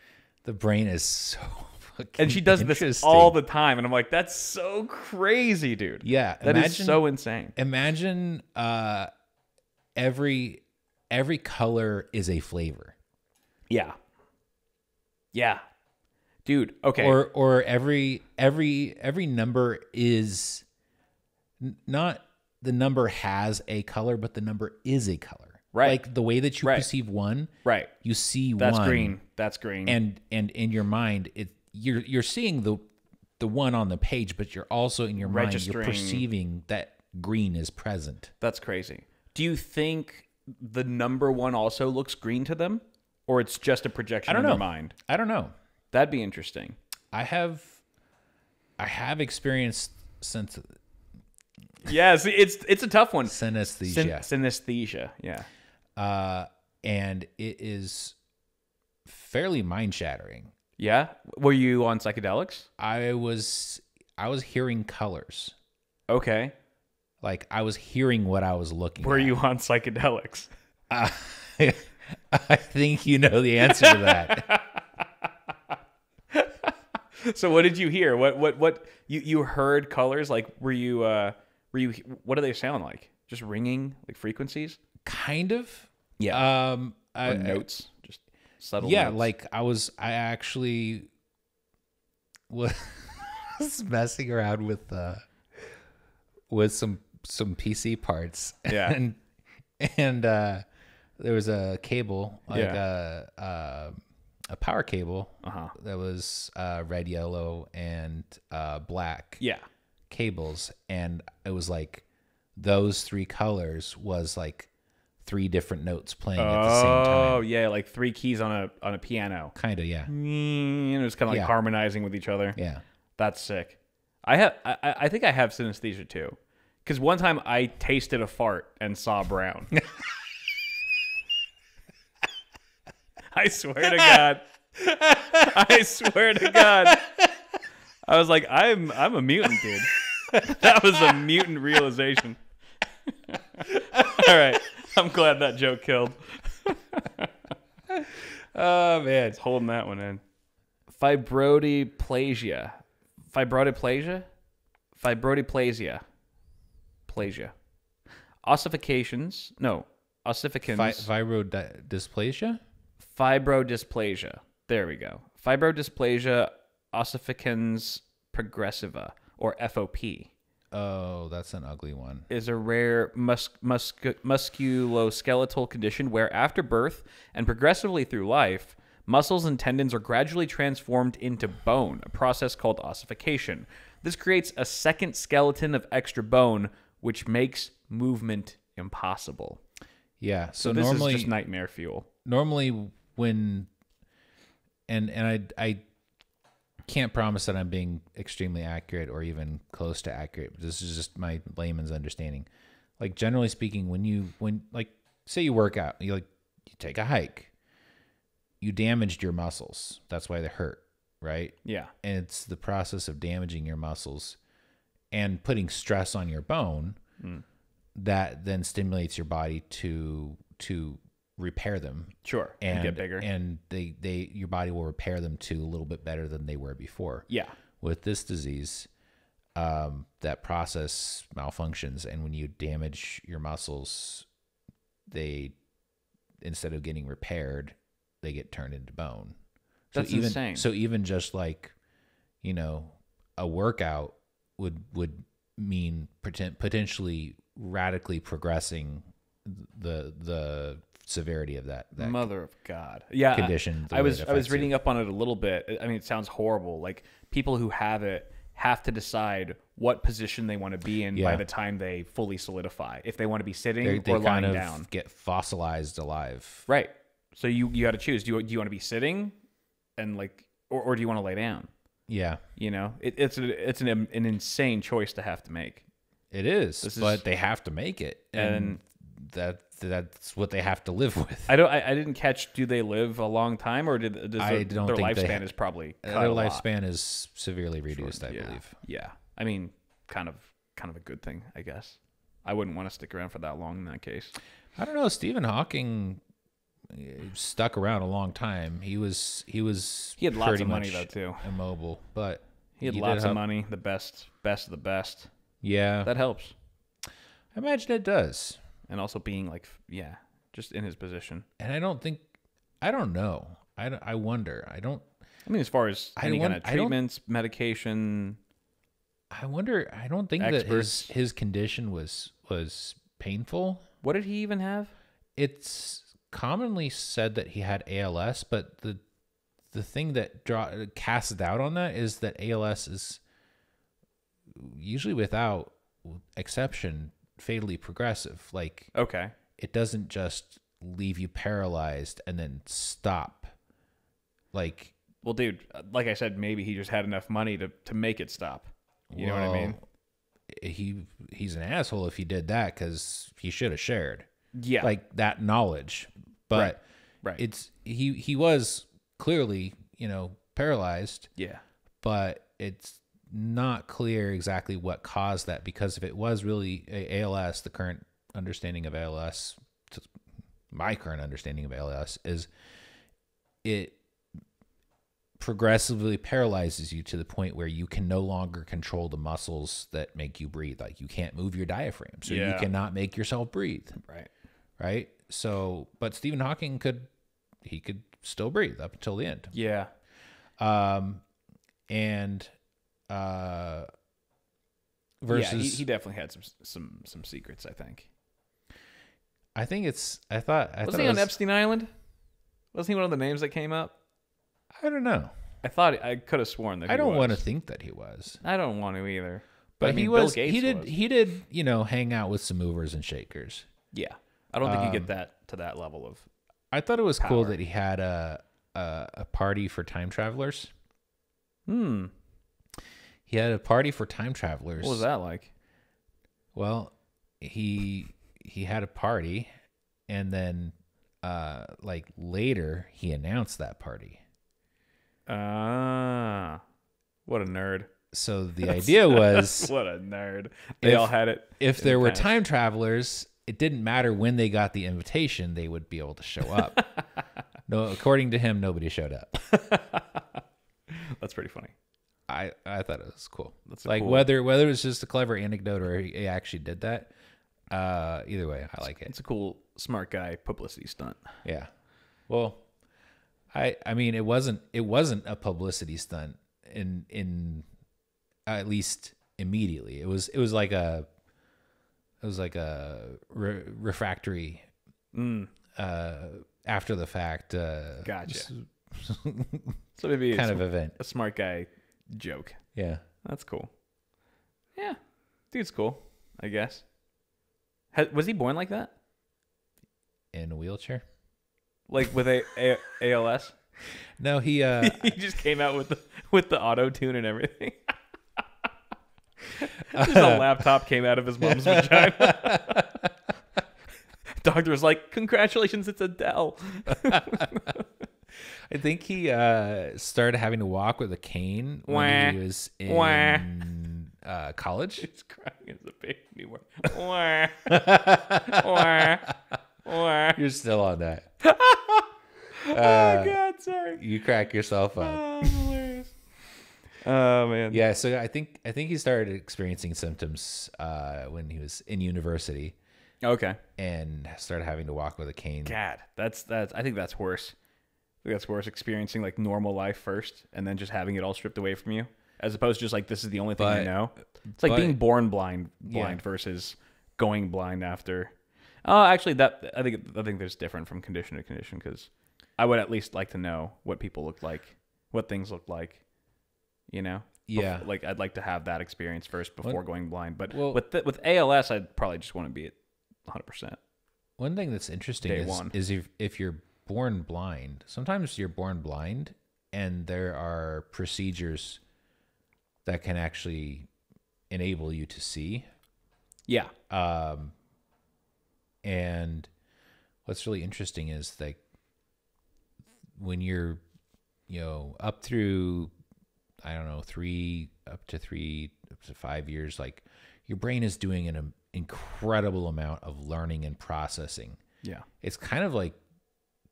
The brain is so fucking
and she does this all the time, and I'm like, that's so crazy, dude.
Yeah,
that is so insane.
Imagine every color is a flavor.
Yeah. Dude, okay.
Or every number is not the number has a color, but the number is a color.
Right.
Like the way that you perceive one.
Right.
You see
that's
one.
Green. That's green.
And in your mind, you're seeing the one on the page, but you're also in your mind you're perceiving that green is present.
That's crazy. Do you think the number one also looks green to them, or it's just a projection in their mind?
I don't know.
That'd be interesting.
I have experienced since.
Yeah, see, it's a tough one.
Synesthesia.
Synesthesia. Yeah.
And it is fairly mind shattering.
Yeah. Were you on psychedelics?
I was hearing colors.
Okay.
Like I was hearing what I was looking.
Were
at.
you on psychedelics?
I think you know the answer to that.
So what did you hear? What you heard colors? Like were you what do they sound like? Just ringing like frequencies?
Kind of.
Yeah. Or notes. Just subtle notes.
Like I actually was messing around with some PC parts.
Yeah.
and there was a cable, like a power cable that was red, yellow, and black cables, and it was like those three colors was like three different notes playing at the same time.
Oh yeah, like three keys on a piano.
Kind of, yeah.
And it was kind of like harmonizing with each other.
Yeah,
that's sick. I think I have synesthesia too, because one time I tasted a fart and saw brown. I swear to God. I swear to God. I was like, I'm a mutant, dude. That was a mutant realization. All right. I'm glad that joke killed.
Oh man,
It's holding that one in. Fibrodyplasia. Fibrodyplasia? Fibrodyplasia. Plasia. Ossifications. No. Ossificans.
Fibrodysplasia?
Fibrodysplasia. There we go. Fibrodysplasia ossificans progressiva, or FOP.
Oh, that's an ugly one.
Is a rare musculoskeletal condition where after birth and progressively through life, muscles and tendons are gradually transformed into bone, a process called ossification. This creates a second skeleton of extra bone, which makes movement impossible.
Yeah, so
this
normally
is just nightmare fuel.
Normally when and I can't promise that I'm being extremely accurate or even close to accurate, but this is just my layman's understanding. Like generally speaking, when like say you work out, you take a hike, you damaged your muscles. That's why they hurt, right?
Yeah.
And it's the process of damaging your muscles and putting stress on your bone that then stimulates your body to repair them.
Sure. And get bigger.
And your body will repair them to a little bit better than they were before.
Yeah.
With this disease, that process malfunctions, and when you damage your muscles, they, instead of getting repaired, they get turned into bone.
That's insane.
So even just like, a workout would mean potentially radically progressing the severity of that
Mother of God. Yeah.
Condition.
I was reading up on it a little bit. I mean, it sounds horrible. Like people who have it have to decide what position they want to be in by the time they fully solidify. If they want to be sitting or lying down.
Get fossilized alive.
Right. So you got to choose. Do you want to be sitting and or do you want to lay down?
Yeah.
It's an insane choice to have to make.
It is, but they have to make it. And that's what they have to live with.
I didn't catch. Do they live a long time, or their lifespan is probably cut
their
a lot?
lifespan is severely reduced, I believe.
Yeah, I mean, kind of a good thing, I guess. I wouldn't want to stick around for that long in that case.
I don't know. Stephen Hawking stuck around a long time. He
had lots of money though too.
Immobile, but
he had lots of money. The best of the best.
Yeah,
that helps.
I imagine it does.
And also being just in his position.
And I don't know. I wonder.
I mean, as far as any kind of treatments, medication.
I wonder. I don't think experts. That his condition was painful.
What did he even have?
It's commonly said that he had ALS, but the thing that casts doubt on that is that ALS is usually, without exception, fatally progressive. Like,
okay,
it doesn't just leave you paralyzed and then stop. Like,
well, dude, like I said, maybe he just had enough money to make it stop. You know what I mean?
He's an asshole if he did that, because he should have shared.
Yeah,
like that knowledge. But
right.
It's he was clearly paralyzed.
Yeah, but
it's not clear exactly what caused that, because if it was really ALS, the current understanding of ALS, my current understanding of ALS is it progressively paralyzes you to the point where you can no longer control the muscles that make you breathe. Like you can't move your diaphragm, so you cannot make yourself breathe. Right. So, but Stephen Hawking could still breathe up until the end.
Yeah.
Versus
he definitely had some secrets, I think.
I think it's I thought
he on Epstein Island? Wasn't he one of the names that came up?
I don't know.
I could have sworn that
I don't want to think that he was.
I don't want to either.
But
I mean,
he was.
Bill Gates
he did hang out with some movers and shakers.
Yeah. I don't think you get that to that level of
I thought it was
power.
Cool that he had a party for time travelers. He had a party for time travelers.
What was that like?
Well, he had a party, and then later he announced that party.
What a nerd.
So the idea was,
what a nerd. They all had it.
If there were time travelers, it didn't matter when they got the invitation, they would be able to show up. No, according to him, nobody showed up.
That's pretty funny.
I thought it was cool.
That's
like
cool.
whether it was just a clever anecdote or he actually did that. Either way, I like it.
It's a cool, smart guy publicity stunt.
Yeah. Well, I mean, it wasn't a publicity stunt in at least immediately. It was like a refractory after the fact.
Gotcha. So maybe
kind
it's
of event.
A smart guy joke.
Yeah.
That's cool. Yeah. Dude's cool, I guess. Was he born like that?
In a wheelchair?
Like with ALS?
No, he
he just came out with the auto tune and everything. Just a laptop came out of his mom's vagina. Doctor was like, "Congratulations, it's Adele."
I think he started having to walk with a cane when he was in college.
He's crying as a baby.
You're still on that.
Oh God, sorry.
You crack yourself up.
Oh, hilarious. Oh man.
Yeah, so I think he started experiencing symptoms when he was in university.
Okay.
And started having to walk with a cane.
God, that's. I think that's worse. I think that's worse. Experiencing like normal life first, and then just having it all stripped away from you, as opposed to just like this is the only thing I know. It's like being born blind versus going blind after. Actually, that I think there's different from condition to condition, because I would at least like to know what people look like, what things look like, you know.
Yeah.
Like I'd like to have that experience first before going blind. But
well,
with ALS, I'd probably just want to be at 100%.
One thing that's interesting is if you're born blind, sometimes you're born blind and there are procedures that can actually enable you to see.
Yeah.
And what's really interesting is like when you're, up through, I don't know, up to 5 years, like your brain is doing an incredible amount of learning and processing.
Yeah.
It's kind of like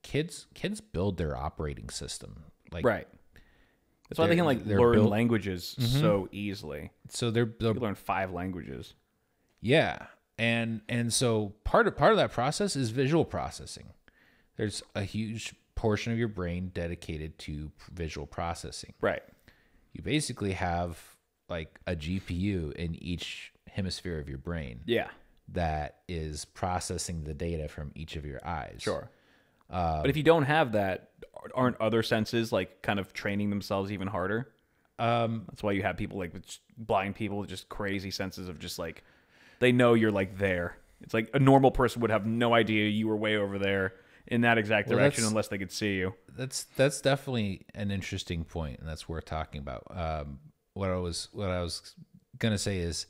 kids build their operating system. Like,
right. That's why they can learn languages so easily.
So they
learn 5 languages.
Yeah. And so part of that process is visual processing. There's a huge portion of your brain dedicated to visual processing.
Right.
You basically have like a GPU in each hemisphere of your brain.
Yeah.
That is processing the data from each of your eyes.
Sure. But if you don't have that, aren't other senses like kind of training themselves even harder? That's why you have people like blind people with just crazy senses of just like, they know you're like there. It's like a normal person would have no idea you were way over there in that exact direction unless they could see you.
That's definitely an interesting point, and that's worth talking about. What I was gonna say is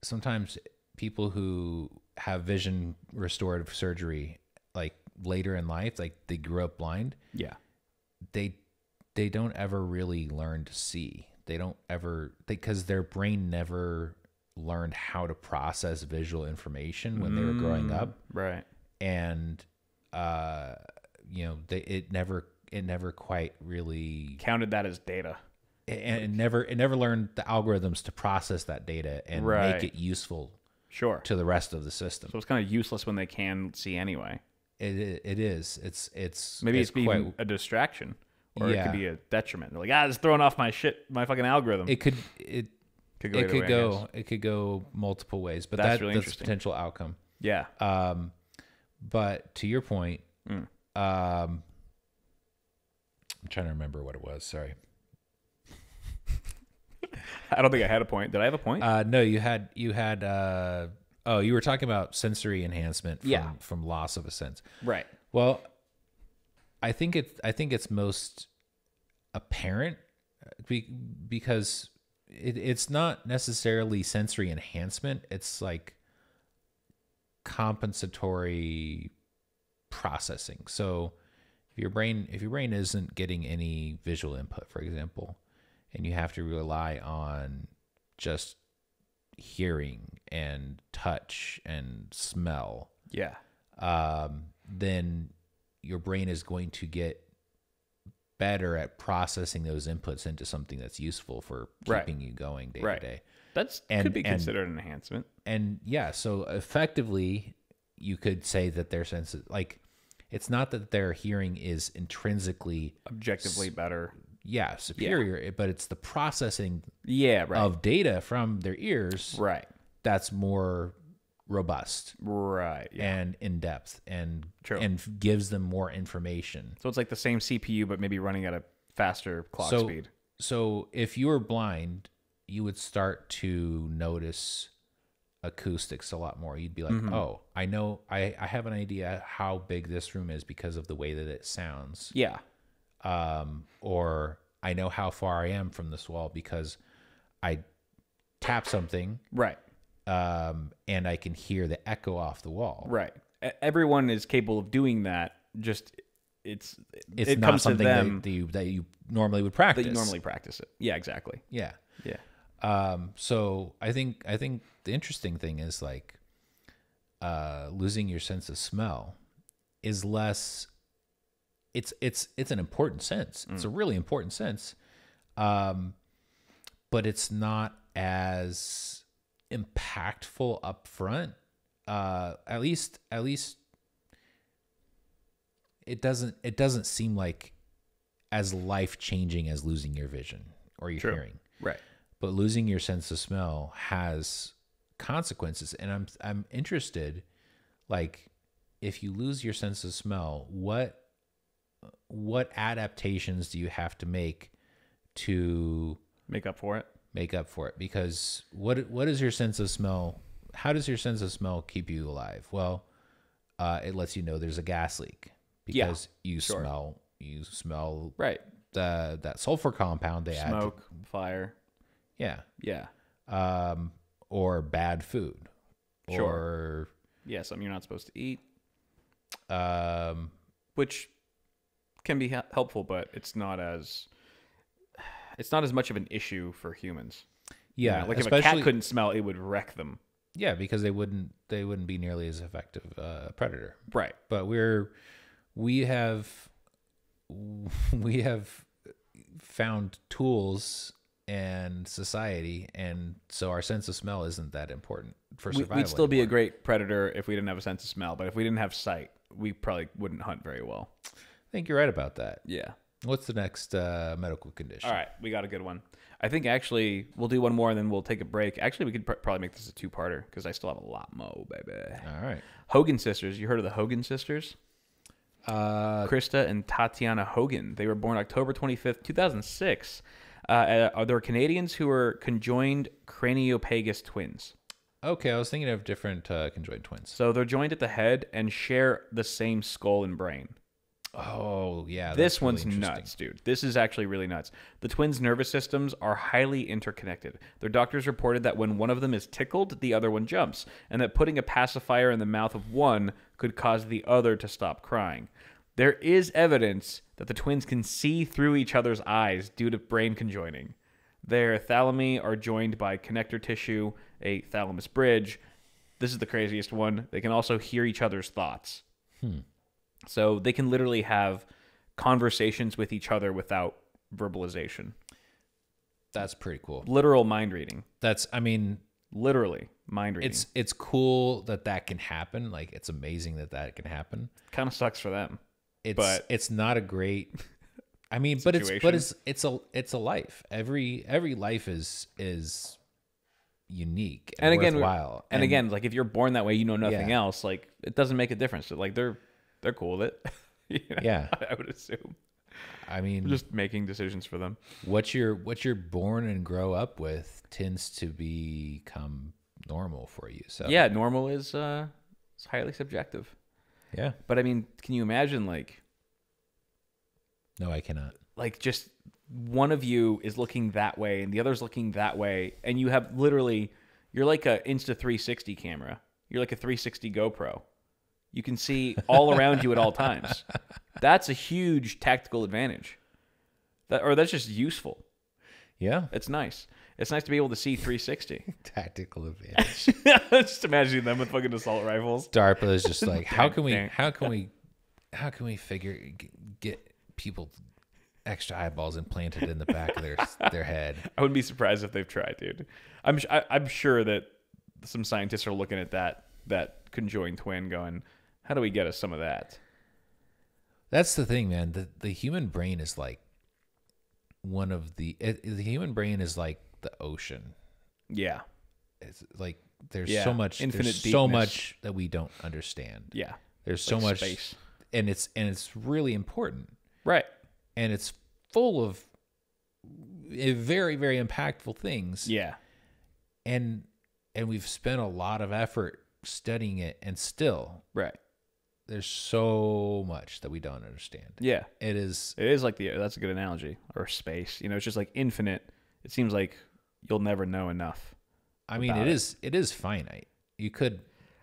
sometimes people who have vision restorative surgery, like later in life, like they grew up blind.
Yeah.
They don't ever really learn to see. They don't ever, because their brain never learned how to process visual information when they were growing up.
Right.
And it never quite really
counted that as data.
And it never learned the algorithms to process that data and make it useful to the rest of the system.
So it's kind of useless when they can see anyway.
It is. It's
maybe it's being a distraction, or it could be a detriment. They're like, it's throwing off my fucking algorithm.
It could go multiple ways, but that's really that's a potential outcome.
Yeah.
But to your point, I'm trying to remember what it was. Sorry.
I don't think I had a point. Did I have a point?
No, you had. You were talking about sensory enhancement from loss of a sense.
Right.
Well, I think it's most apparent because it's not necessarily sensory enhancement. It's like compensatory processing. So if your brain isn't getting any visual input, for example, and you have to rely on just hearing and touch and smell,
Yeah.
then your brain is going to get better at processing those inputs into something that's useful for keeping you going day to day.
Could be considered an enhancement.
And yeah, so effectively, you could say that their senses, like, it's not that their hearing is intrinsically
objectively better.
Yeah, superior, but it's the processing of data from their ears that's more robust, and in depth, and gives them more information.
So it's like the same CPU, but maybe running at a faster clock speed.
So if you were blind, you would start to notice acoustics a lot more. You'd be like, oh, I know, I have an idea how big this room is because of the way that it sounds.
Yeah.
Or I know how far I am from this wall because I tap something.
Right.
And I can hear the echo off the wall.
Right. Everyone is capable of doing that. Just it
not
comes
something
to them
that you normally would practice.
That you normally practice it. Yeah, exactly.
Yeah.
Yeah.
So I think the interesting thing is like losing your sense of smell is less. It's an important sense. It's a really important sense, but it's not as impactful up front. At least it doesn't seem like as life changing as losing your vision or your hearing.
Right.
But losing your sense of smell has consequences, and I'm interested, like, if you lose your sense of smell, what adaptations do you have to make to
make up for it?
Because what is your sense of smell? How does your sense of smell keep you alive? Well, it lets you know there's a gas leak because you smell that sulfur compound they add.
Smoke, fire.
Yeah.
Yeah.
Or bad food.
Or something you're not supposed to eat. Which can be helpful, but it's not as much of an issue for humans.
Yeah,
like if a cat couldn't smell, it would wreck them.
Yeah, because they wouldn't be nearly as effective predator.
Right.
But we have found tools and society, and so our sense of smell isn't that important for survival.
We'd still be a great predator if we didn't have a sense of smell, but if we didn't have sight, we probably wouldn't hunt very well.
I think you're right about that.
Yeah.
What's the next medical condition?
All right, we got a good one. I think actually we'll do one more and then we'll take a break. Actually, we could probably make this a two-parter because I still have a lot more, baby.
All right.
Hogan sisters. You heard of the Hogan sisters? Krista and Tatiana Hogan. They were born October 25th, 2006. They're Canadians who are conjoined craniopagus twins.
Okay, I was thinking of different conjoined twins.
So they're joined at the head and share the same skull and brain.
Oh, yeah.
This one's nuts, dude. This is actually really nuts. The twins' nervous systems are highly interconnected. Their doctors reported that when one of them is tickled, the other one jumps, and that putting a pacifier in the mouth of one could cause the other to stop crying. There is evidence that the twins can see through each other's eyes due to brain conjoining. Their thalami are joined by connector tissue, a thalamus bridge. This is the craziest one. They can also hear each other's thoughts. So they can literally have conversations with each other without verbalization.
That's pretty cool.
Literal mind reading.
Literally
mind reading.
It's cool that can happen. Like, it's amazing that can happen.
Kind of sucks for them.
It's not a great. I mean,
situation.
but it's a life. Every life is unique and
again,
worthwhile.
And again, like if you're born that way, you know nothing else. Like it doesn't make a difference. Like they're cool with it.
Yeah,
I would assume.
I mean,
we're just making decisions for them.
What you're born and grow up with tends to become normal for you. So
yeah, normal is highly subjective.
Yeah,
but I mean, can you imagine like?
No, I cannot.
Like just one of you is looking that way and the other's looking that way, and you have literally, you're like a Insta360 camera. You're like a 360 GoPro. You can see all around you at all times. That's a huge tactical advantage. That's just useful.
Yeah.
It's nice. It's nice to be able to see 360.
Tactical advantage.
Just imagining them with fucking assault rifles.
DARPA is just like, how can we get people extra eyeballs implanted in the back of their head?
I wouldn't be surprised if they've tried, dude. I'm sure that some scientists are looking at that conjoined twin going, how do we get us some of that?
That's the thing, man. The human brain is like the human brain is like the ocean.
Yeah.
It's like there's so much
infinite
there's
deepness.
so much that we don't understand.
Yeah.
There's so much
space.
And it's really important.
Right.
And it's full of very, very impactful things.
Yeah.
And we've spent a lot of effort studying it, and still
Right.
there's so much that we don't understand.
Yeah.
It is
like that's a good analogy. Or space. You know, it's just like infinite. It seems like you'll never know enough.
I mean, it is finite. You could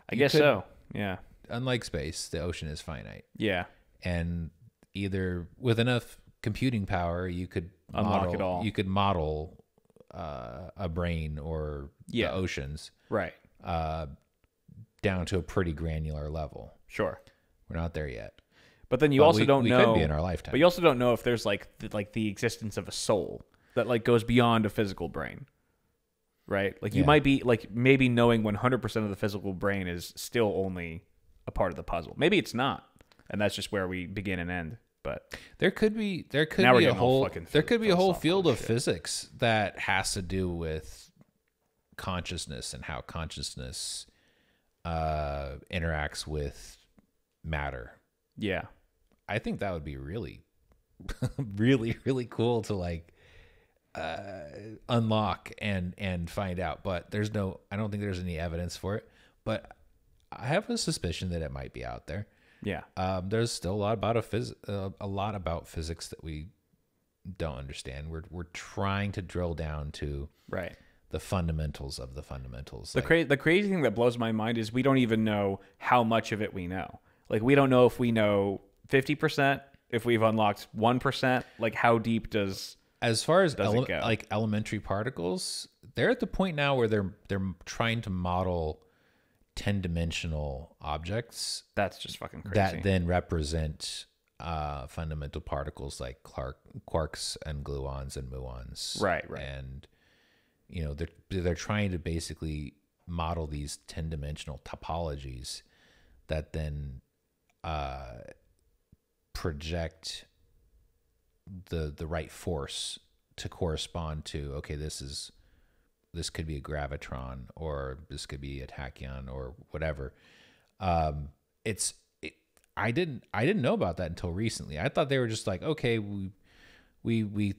I guess so. Yeah.
Unlike space, the ocean is finite.
Yeah.
And either with enough computing power, you could
Unlock it all.
You could model a brain or the oceans,
Right.
Down to a pretty granular level.
Sure.
We're not there yet.
But then you
But
also
we
don't know.
could be in our lifetime.
But you also don't know if there's like the existence of a soul that like goes beyond a physical brain. Right? Like you might be like maybe knowing 100% of the physical brain is still only a part of the puzzle. Maybe it's not. And that's just where we begin and end. But
there could be
Now we're
a
getting all
whole
fucking
there could be a whole
philosophical
field of
shit.
physics that has to do with consciousness and how consciousness interacts with matter.
yeah.
I think that would be really, really, really cool to like unlock and find out. But I don't think there's any evidence for it. But I have a suspicion that it might be out there.
Yeah.
There's still a lot about physics that we don't understand. We're trying to drill down to
Right.
the fundamentals of the fundamentals.
The crazy thing that blows my mind is we don't even know how much of it we know. Like we don't know if we know 50%, if we've unlocked 1%. Like how deep does
as far as
it go?
like elementary particles, they're at the point now where they're trying to model 10-dimensional objects
that's just fucking crazy.
that then represent fundamental particles like quarks and gluons and muons.
Right.
And you know, they're trying to basically model these 10-dimensional topologies that then project the right force to correspond to, okay, this could be a gravitron, or this could be a tachyon, or whatever. I didn't know about that until recently. I thought they were just like, okay, we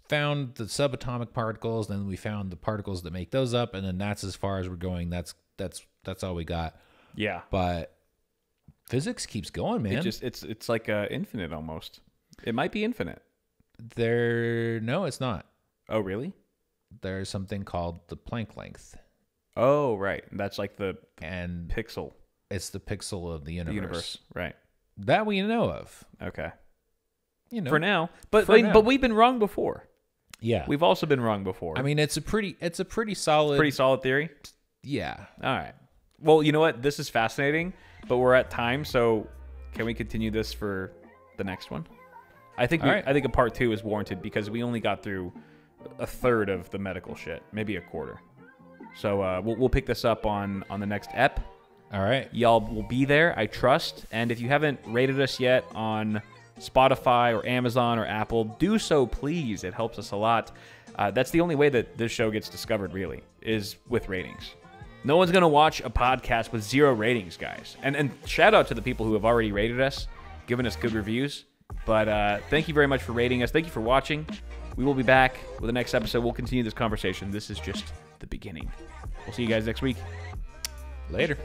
found the subatomic particles, then we found the particles that make those up, and then that's as far as we're going. That's all we got.
Yeah.
But physics keeps going, man.
It's like infinite almost. It might be infinite.
No, it's not.
Oh, really?
There's something called the Planck length,
Oh, right. That's like the
and
pixel.
it's the pixel of the
The
universe.
universe. Right.
That we know of.
Okay.
You know,
For now. But
For now.
but we've been wrong before.
yeah.
We've also been wrong before.
I mean, it's a pretty solid.
pretty solid theory.
Yeah.
All right. Well, you know what? This is fascinating, but we're at time, so can we continue this for the next one? I think
All right.
I think a part 2 is warranted because we only got through a third of the medical shit, maybe a quarter. So we'll pick this up on the next ep.
All right.
Y'all will be there, I trust. And if you haven't rated us yet on Spotify or Amazon or Apple, do so, please. It helps us a lot. That's the only way that this show gets discovered, really, is with ratings. No one's going to watch a podcast with 0 ratings, guys. And shout out to the people who have already rated us, given us good reviews. But thank you very much for rating us. Thank you for watching. We will be back with the next episode. We'll continue this conversation. This is just the beginning. We'll see you guys next week.
Later.